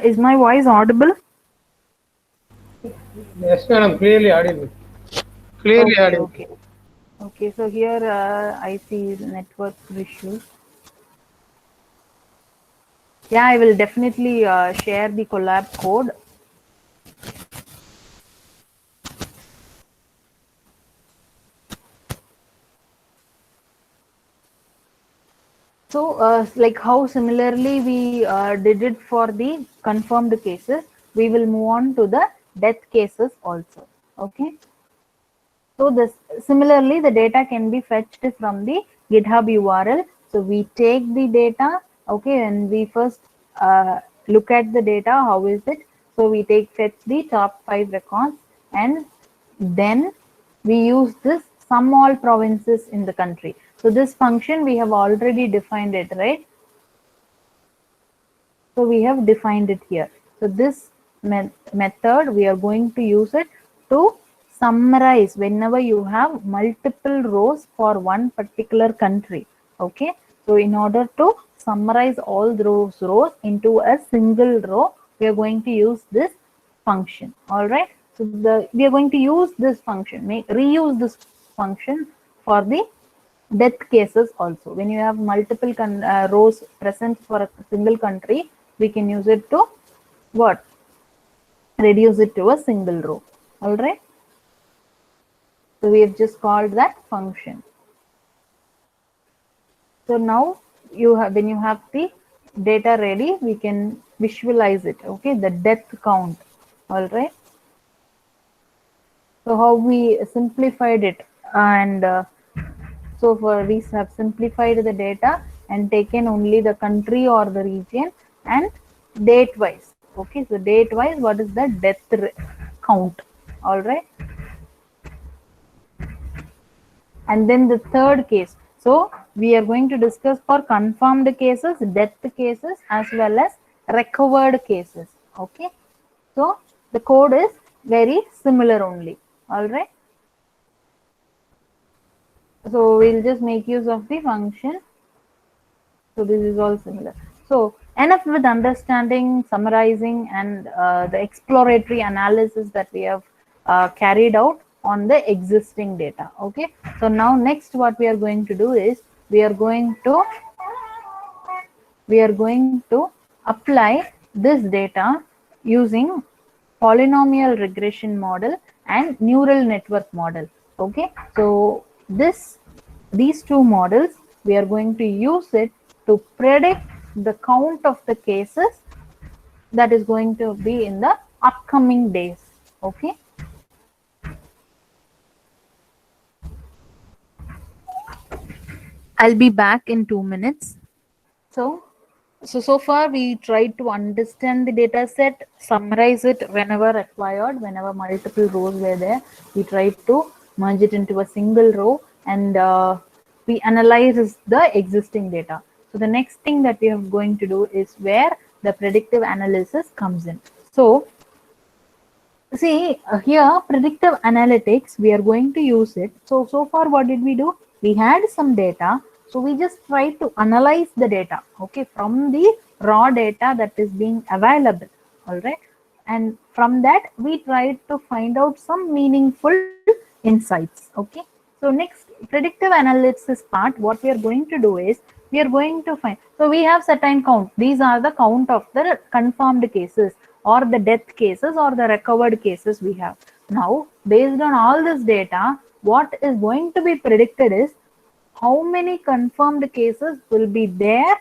Is my voice audible? Yes, madam, clearly audible. Clearly Okay, audible. okay. Okay, so here I see network issues. Yeah, I will definitely share the collab code. So, like how similarly we did it for the confirmed cases, we will move on to the death cases also. Okay. So this similarly, the data can be fetched from the GitHub URL. So we take the data, okay, and we first look at the data. How is it? So we fetch the top 5 records, and then we use this sum all provinces in the country. So this function we have already defined it, right? So we have defined it here. So this method, we are going to use it to summarize whenever you have multiple rows for one particular country. Okay. So in order to summarize all those rows into a single row, we are going to use this function. All right. So we are going to use this function, reuse this function for the death cases also. When you have multiple rows present for a single country, we can use it to what? Reduce it to a single row. All right. So we have just called that function. So now you have, when you have the data ready, we can visualize it. Okay, the death count. All right. So how we simplified it, and so for we have simplified the data and taken only the country or the region and date wise. Okay, so date wise, what is the death count? All right. And then the third case. So we are going to discuss for confirmed cases, death cases, as well as recovered cases. Okay. So the code is very similar only. All right. So we'll just make use of the function. So this is all similar. So enough with understanding, summarizing, and the exploratory analysis that we have carried out on the existing data. Okay. So now next what we are going to do is we are going to apply this data using polynomial regression model and neural network model. Okay. So these two models, we are going to use it to predict the count of the cases that is going to be in the upcoming days. Okay. I'll be back in 2 minutes. So far we tried to understand the data set, summarize it whenever required, whenever multiple rows were there. We tried to merge it into a single row, and we analyze the existing data. So the next thing that we are going to do is where the predictive analysis comes in. So see here, predictive analytics, we are going to use it. So far what did we do? We had some data. So we just try to analyze the data, okay, from the raw data that is being available. All right. And from that, we tried to find out some meaningful insights. Okay. So next, predictive analysis part, what we are going to do is, we are going to find, so we have certain count. These are the count of the confirmed cases or the death cases or the recovered cases we have. Now, based on all this data, what is going to be predicted is how many confirmed cases will be there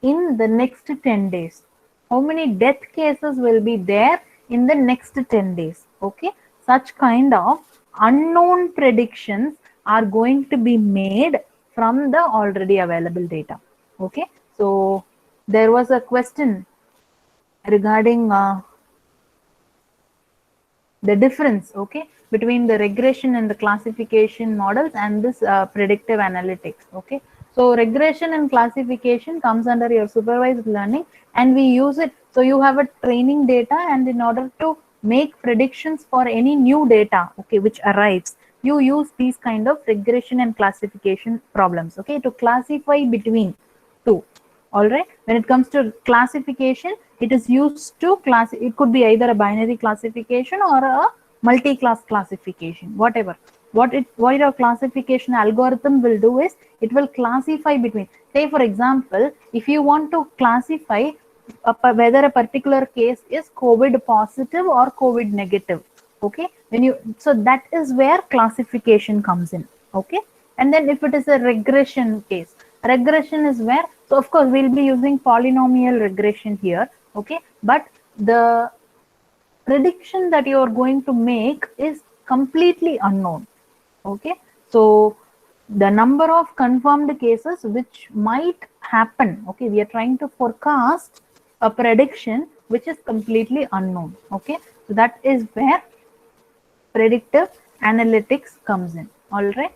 in the next 10 days. How many death cases will be there in the next 10 days? Okay. Such kind of unknown predictions are going to be made from the already available data. Okay. So there was a question regarding the difference, okay, between the regression and the classification models and this predictive analytics. Okay. So regression and classification comes under your supervised learning, and we use it. So you have a training data, and in order to make predictions for any new data, okay, which arrives, you use these kind of regression and classification problems, okay, to classify between two. All right. When it comes to classification, it is used to class. It could be either a binary classification or a multi-class classification, whatever. What your classification algorithm will do is, it will classify between. Say, for example, if you want to classify whether a particular case is COVID positive or COVID negative, okay, so that is where classification comes in. Okay. And then if it is a regression case, regression is where, so of course we'll be using polynomial regression here. Okay. But the prediction that you are going to make is completely unknown. Okay. So the number of confirmed cases which might happen, okay, we are trying to forecast a prediction which is completely unknown. Okay. So that is where predictive analytics comes in. All right.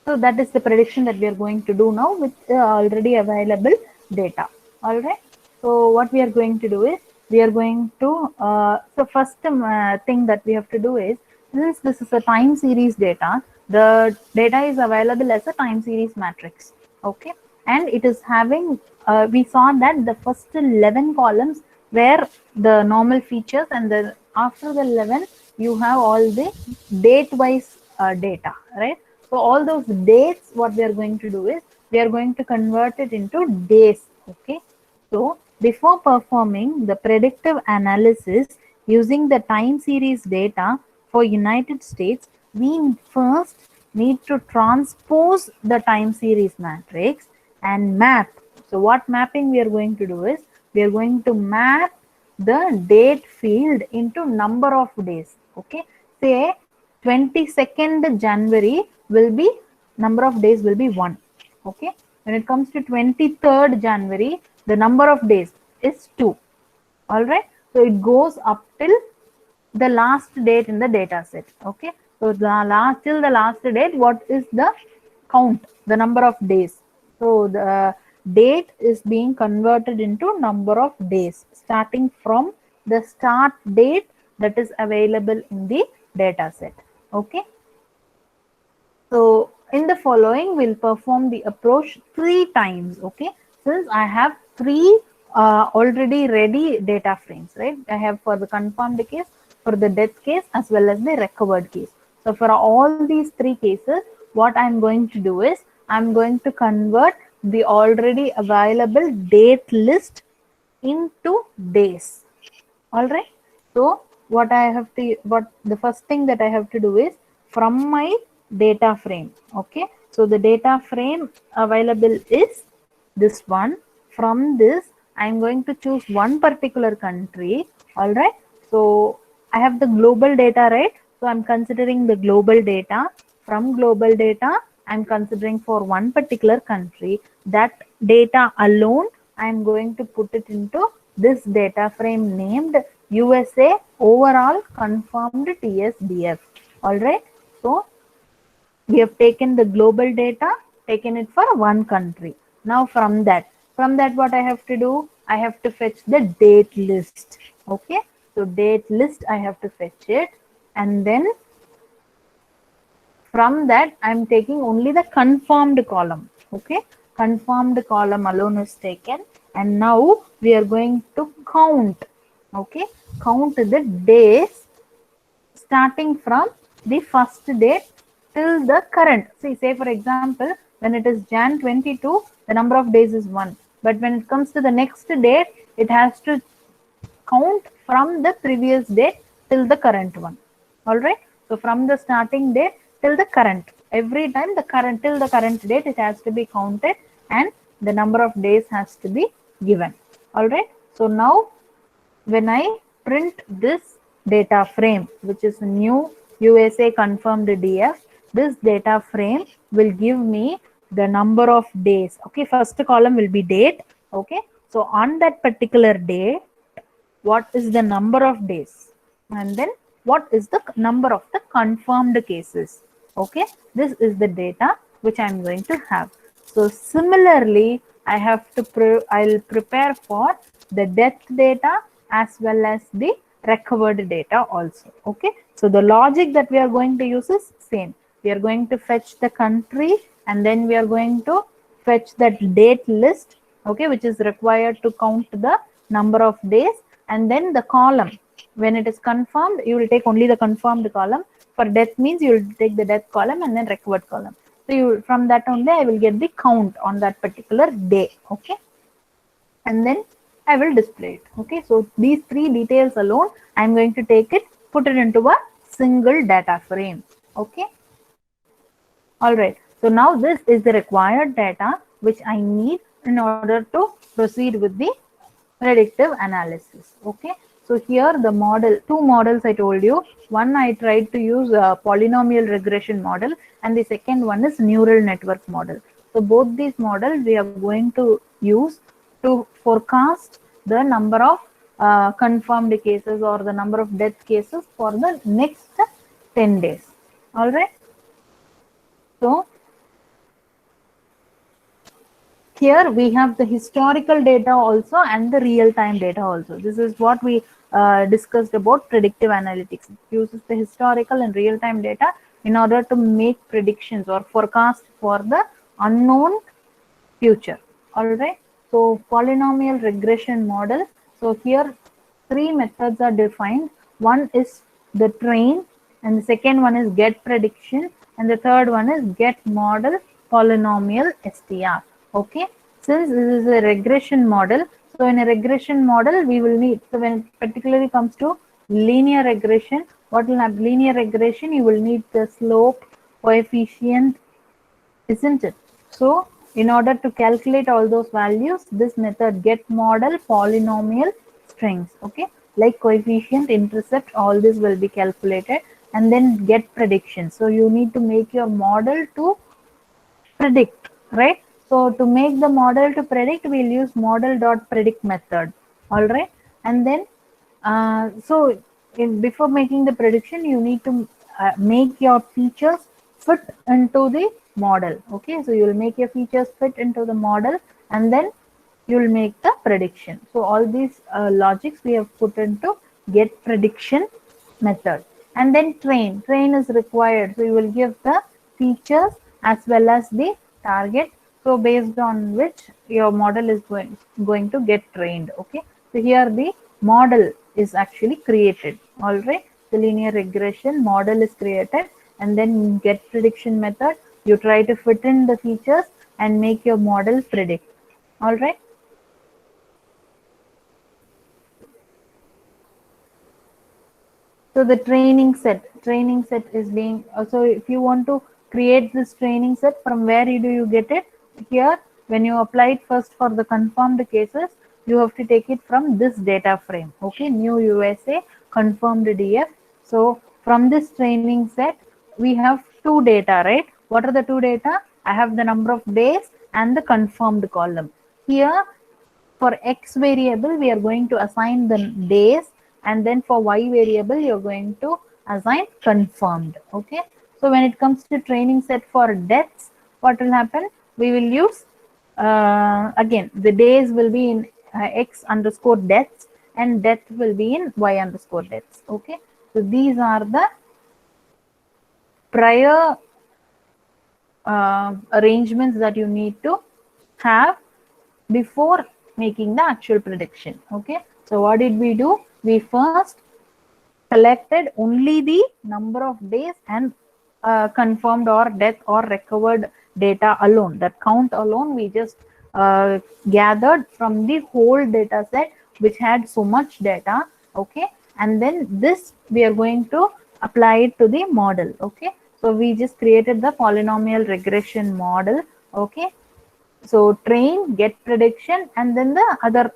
So that is the prediction that we are going to do now with already available data. All right. So what we are going to do is, we are going to, so first thing that we have to do is, since this is a time series data, the data is available as a time series matrix. Okay. And it is having, we saw that the first 11 columns were the normal features, and then after the 11, you have all the date wise data, right? So all those dates, what we are going to do is, we are going to convert it into days. Okay. So before performing the predictive analysis using the time series data for United States, we first need to transpose the time series matrix and map. So what mapping we are going to do is, we are going to map the date field into number of days. Okay. Say 22nd January will be, number of days will be 1. Okay. When it comes to 23rd January, the number of days is 2. All right. So it goes up till the last date in the data set. Okay. So till the last date, what is the count, the number of days? So the date is being converted into number of days starting from the start date that is available in the data set. Okay. So in the following, we'll perform the approach 3 times. Okay. Since I have 3 already ready data frames, right? I have for the confirmed case, for the death case, as well as the recovered case. So for all these 3 cases, what I'm going to do is, I'm going to convert the already available date list into days. All right. So what the first thing that I have to do is, from my data frame. Okay. So the data frame available is this one. From this, I'm going to choose one particular country. All right. So I have the global data, right? So I'm considering the global data. From global data, I'm considering for one particular country. That data alone, I'm going to put it into this data frame named USA overall confirmed TSDF. All right. So we have taken the global data, taken it for one country. Now from that what I have to do, I have to fetch the date list. Okay. So date list, I have to fetch it, and then from that, I'm taking only the confirmed column. Okay. Confirmed column alone is taken, And now we are going to count. Okay, count the days starting from the first date till the current. See, say for example, when it is Jan 22, the number of days is 1. But when it comes to the next date, it has to count from the previous date till the current one. All right. So from the starting date till the current, every time the current till the current date, it has to be counted and the number of days has to be given. All right. So now when I print this data frame, which is new USA confirmed DF, this data frame will give me the number of days. Okay, first column will be date. Okay, so on that particular day, what is the number of days? And then what is the number of the confirmed cases? Okay, this is the data which I am going to have. So similarly, I have to I'll prepare for the death data as well as the recovered data also. Okay, so the logic that we are going to use is same. We are going to fetch the country and then we are going to fetch that date list, okay, which is required to count the number of days, and then the column. When it is confirmed, you will take only the confirmed column. For death means you will take the death column and then recovered column. So you, from that only I will get the count on that particular day. Okay, and then I will display it. Okay, so these three details alone, I am going to take it, put it into a single data frame. Okay, all right. So now this is the required data which I need in order to proceed with the predictive analysis. Okay, so here the model, two models I told you. One I tried to use a polynomial regression model and the second one is neural network model. So both these models we are going to use to forecast the number of confirmed cases or the number of death cases for the next 10 days. All right. So here we have the historical data also and the real-time data also. This is what we discussed about predictive analytics. It uses the historical and real-time data in order to make predictions or forecast for the unknown future. All right. So polynomial regression model. So here three methods are defined. One is the train, and the second one is get prediction, and the third one is get model polynomial STR. Okay, since this is a regression model, so in a regression model we will need, so when it particularly comes to linear regression, what will have linear regression, you will need the slope coefficient, isn't it? So in order to calculate all those values, this method get model polynomial strings, okay, like coefficient, intercept, all this will be calculated, and then get prediction. So you need to make your model to predict, right? So to make the model to predict, we'll use model.predict method. All right, and then before making the prediction, you need to make your features fit into the model. Okay, so you will make your features fit into the model, and then you will make the prediction. So all these logics we have put into get prediction method, and then train is required. So you will give the features as well as the target, so based on which your model is going to get trained. Okay, so here the model is actually created. All right, the linear regression model is created, and then get prediction method, you try to fit in the features and make your model predict. All right. So the training set is being, so if you want to create this training set, from where do you get it? Here, when you apply it first for the confirmed cases, you have to take it from this data frame. Okay, new USA confirmed DF. So from this training set, we have two data, right? What are the two data? I have the number of days and the confirmed column. Here, for X variable, we are going to assign the days, and then for Y variable, you're going to assign confirmed. Okay. So when it comes to training set for deaths, what will happen? We will use, again, the days will be in X underscore deaths and death will be in Y underscore deaths. Okay. So these are the prior arrangements that you need to have before making the actual prediction. Okay, so what did we do? We first collected only the number of days and confirmed or death or recovered data alone. That count alone we just gathered from the whole data set which had so much data. Okay, and then this we are going to apply it to the model. Okay, so we just created the polynomial regression model. Okay, so train, get prediction, and then the other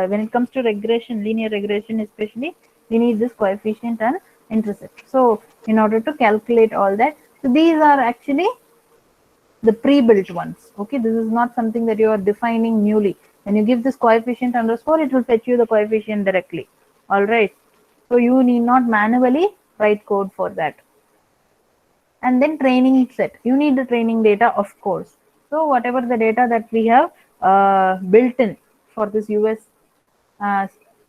when it comes to regression, linear regression especially, we need this coefficient and intercept. So in order to calculate all that, so these are actually the pre-built ones. Okay, this is not something that you are defining newly. When you give this coefficient underscore, it will fetch you the coefficient directly. All right, so you need not manually write code for that. And then training set, you need the training data, of course. So whatever the data that we have built in for this US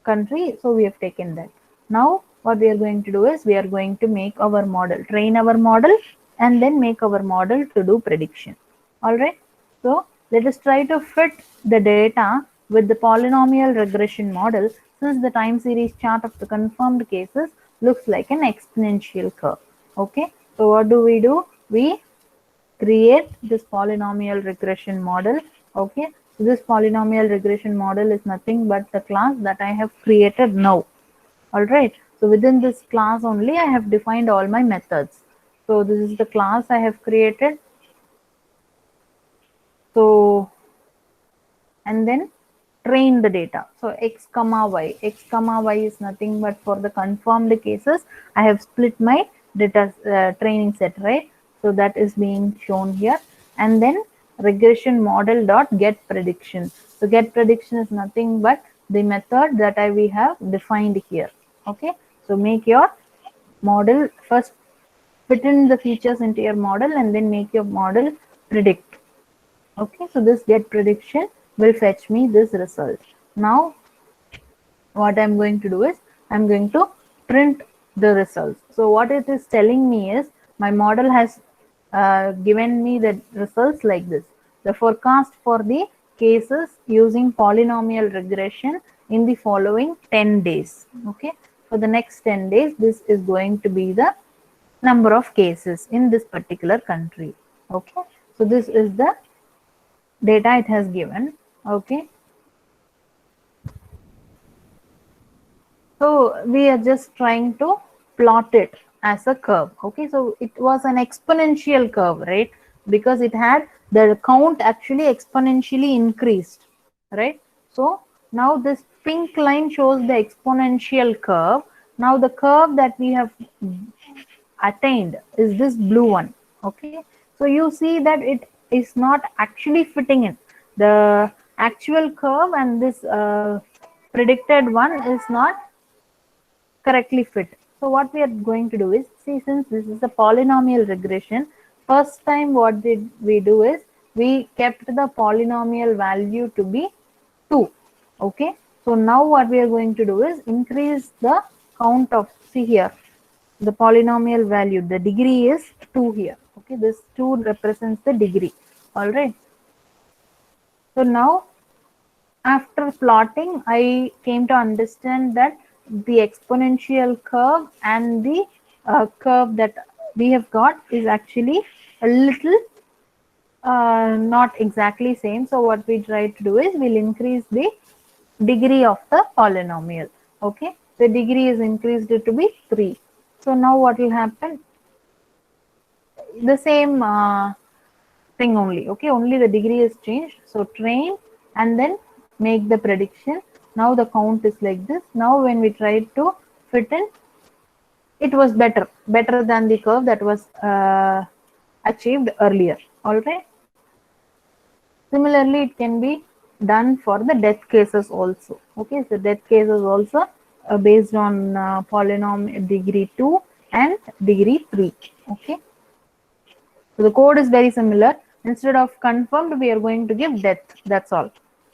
country, so we have taken that. Now what we are going to do is we are going to make our model, train our model, and then make our model to do prediction. All right, so let us try to fit the data with the polynomial regression model, since the time series chart of the confirmed cases looks like an exponential curve. Okay, so what do? We create this polynomial regression model. Okay, so this polynomial regression model is nothing but the class that I have created now. All right, so within this class only I have defined all my methods. So this is the class I have created. So and then train the data. So x comma y is nothing but for the confirmed cases I have split my data training set, right? So that is being shown here. And then regression model dot get prediction. So get prediction is nothing but the method that we have defined here. Okay, so make your model first, fit in the features into your model, and then make your model predict. Okay, so this get prediction will fetch me this result. Now what I'm going to do is I'm going to print the results. So what it is telling me is my model has given me the results like this. The forecast for the cases using polynomial regression in the following 10 days. Okay, for the next 10 days, this is going to be the number of cases in this particular country. Okay, so this is the data it has given. Okay, so we are just trying to plot it as a curve. Okay, so it was an exponential curve, right? Because it had the count actually exponentially increased, right? So now this pink line shows the exponential curve. Now the curve that we have attained is this blue one. Okay, so you see that it is not actually fitting in the actual curve, and this predicted one is not correctly fit. So what we are going to do is, see, since this is a polynomial regression, first time what did we do is we kept the polynomial value to be 2. Okay, so now what we are going to do is increase the count of, see here, the polynomial value, the degree is 2 here. Okay, this 2 represents the degree. All right, so now after plotting I came to understand that the exponential curve and the curve that we have got is actually a little not exactly same. So what we try to do is we'll increase the degree of the polynomial. Okay, the degree is increased to be 3. So now what will happen? The same thing only. Okay, only the degree is changed. So train and then make the prediction. Now the count is like this. Now when we tried to fit in, it was better than the curve that was achieved earlier. All right, similarly it can be done for the death cases also. Okay, so death cases also based on polynomial degree 2 and degree 3. Okay, so the code is very similar. Instead of confirmed, we are going to give death. That's all.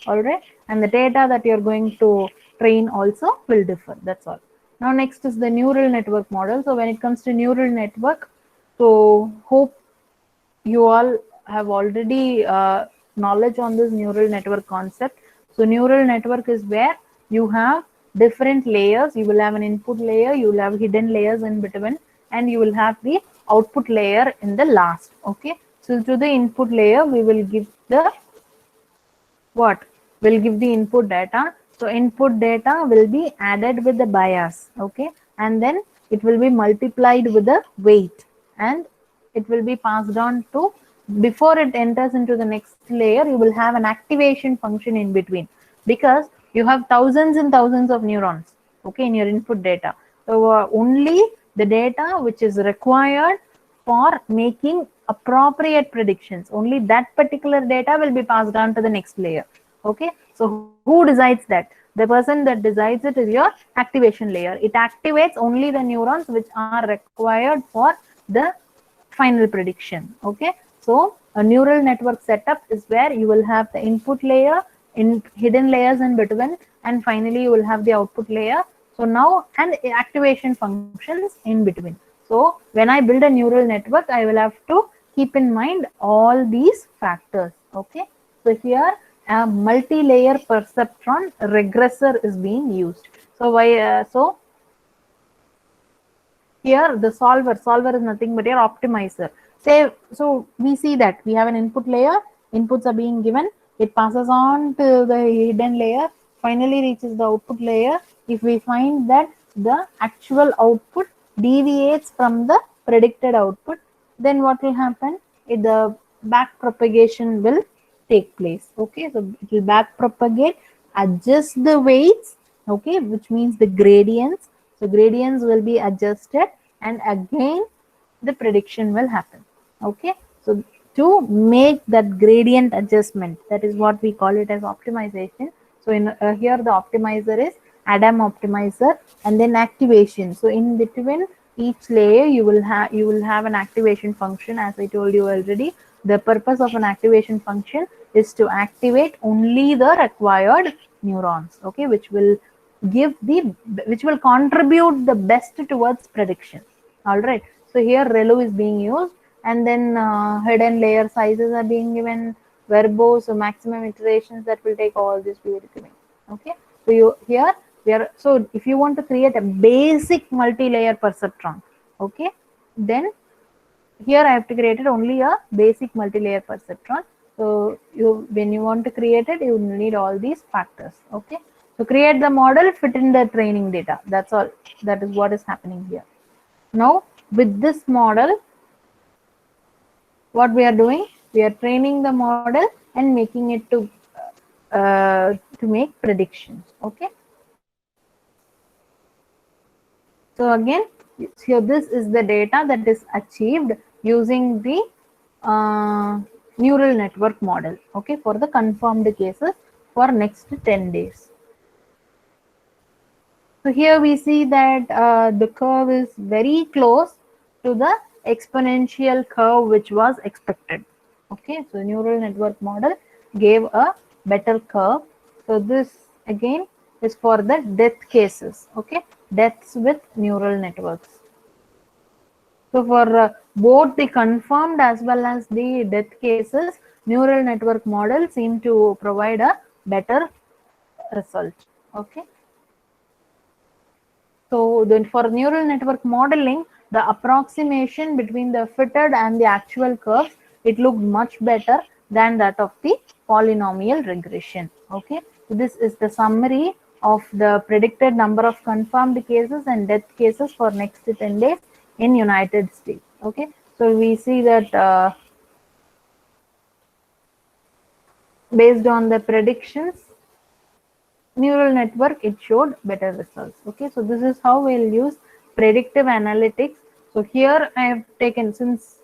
All right, and the data that you're going to train also will differ. That's all. Now next is the neural network model. So when it comes to neural network, so hope you all have already knowledge on this neural network concept. So neural network is where you have different layers. You will have an input layer, you will have hidden layers in between, and you will have the output layer in the last. Okay, so to the input layer we will give the what? We'll give the input data. So input data will be added with the bias, okay, and then it will be multiplied with the weight, and it will be passed on to, before it enters into the next layer, you will have an activation function in between, because you have thousands and thousands of neurons, okay, in your input data. So only the data which is required for making appropriate predictions, only that particular data will be passed on to the next layer. Okay, so who decides that? The person that decides it is your activation layer. It activates only the neurons which are required for the final prediction. Okay, so a neural network setup is where you will have the input layer, in hidden layers in between, and finally you will have the output layer. So now, and activation functions in between. So when I build a neural network, I will have to keep in mind all these factors. Okay, so here a multi-layer perceptron regressor is being used. So here the solver is nothing but your optimizer. Say, so we see that we have an input layer, inputs are being given, it passes on to the hidden layer, finally reaches the output layer. If we find that the actual output deviates from the predicted output, then what will happen? The back propagation will take place. Okay, so it will back propagate, adjust the weights, okay, which means the gradients. So gradients will be adjusted, and again the prediction will happen. Okay, so to make that gradient adjustment, that is what we call it as optimization. So in here the optimizer is Adam optimizer, and then activation. So in between each layer you will have an activation function. As I told you already, the purpose of an activation function is to activate only the required neurons, okay, which will contribute the best towards prediction. All right, so here ReLU is being used, and then hidden layer sizes are being given, verbose, so maximum iterations that will take, all this we will be giving. Okay, so so if you want to create a basic multi-layer perceptron, okay, then here I have to create it only a basic multi-layer perceptron. So when you want to create it, you need all these factors. Okay, so create the model, fit in the training data. That's all. That is what is happening here. Now with this model, what we are doing, we are training the model and making it to make predictions. Okay, so again, here this is the data that is achieved using the neural network model, okay, for the confirmed cases for next 10 days. So here we see that the curve is very close to the exponential curve which was expected. Okay, so neural network model gave a better curve. So this again is for the death cases, okay, deaths with neural networks. So for both the confirmed as well as the death cases, neural network model seem to provide a better result. Okay. So then for neural network modeling, the approximation between the fitted and the actual curves, it looked much better than that of the polynomial regression. Okay, so this is the summary of the predicted number of confirmed cases and death cases for next 10 days in United States. Okay, so we see that based on the predictions, neural network, it showed better results. Okay, so this is how we'll use predictive analytics. So here I have taken, since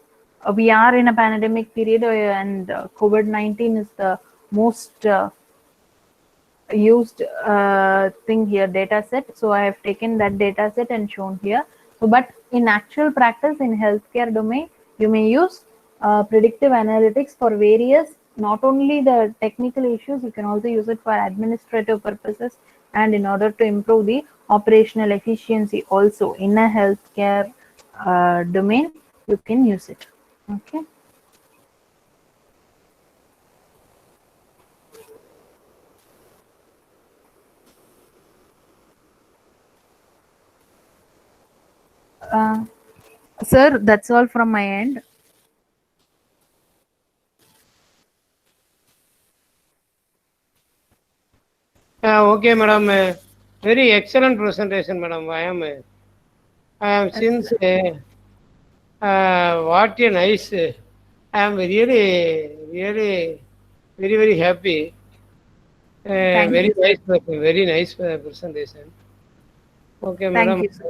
we are in a pandemic period and COVID-19 is the most used thing here, data set. So I have taken that data set and shown here. So but in actual practice in healthcare domain, you may use predictive analytics for various, not only the technical issues, you can also use it for administrative purposes, and in order to improve the operational efficiency also in a healthcare domain, you can use it. Okay. Sir, that's all from my end. Okay, madam. Very excellent presentation, madam. I am since what a nice. I am really, very happy. Thank Very you, sir. nice, very nice presentation. Okay, Thank madam. you, sir.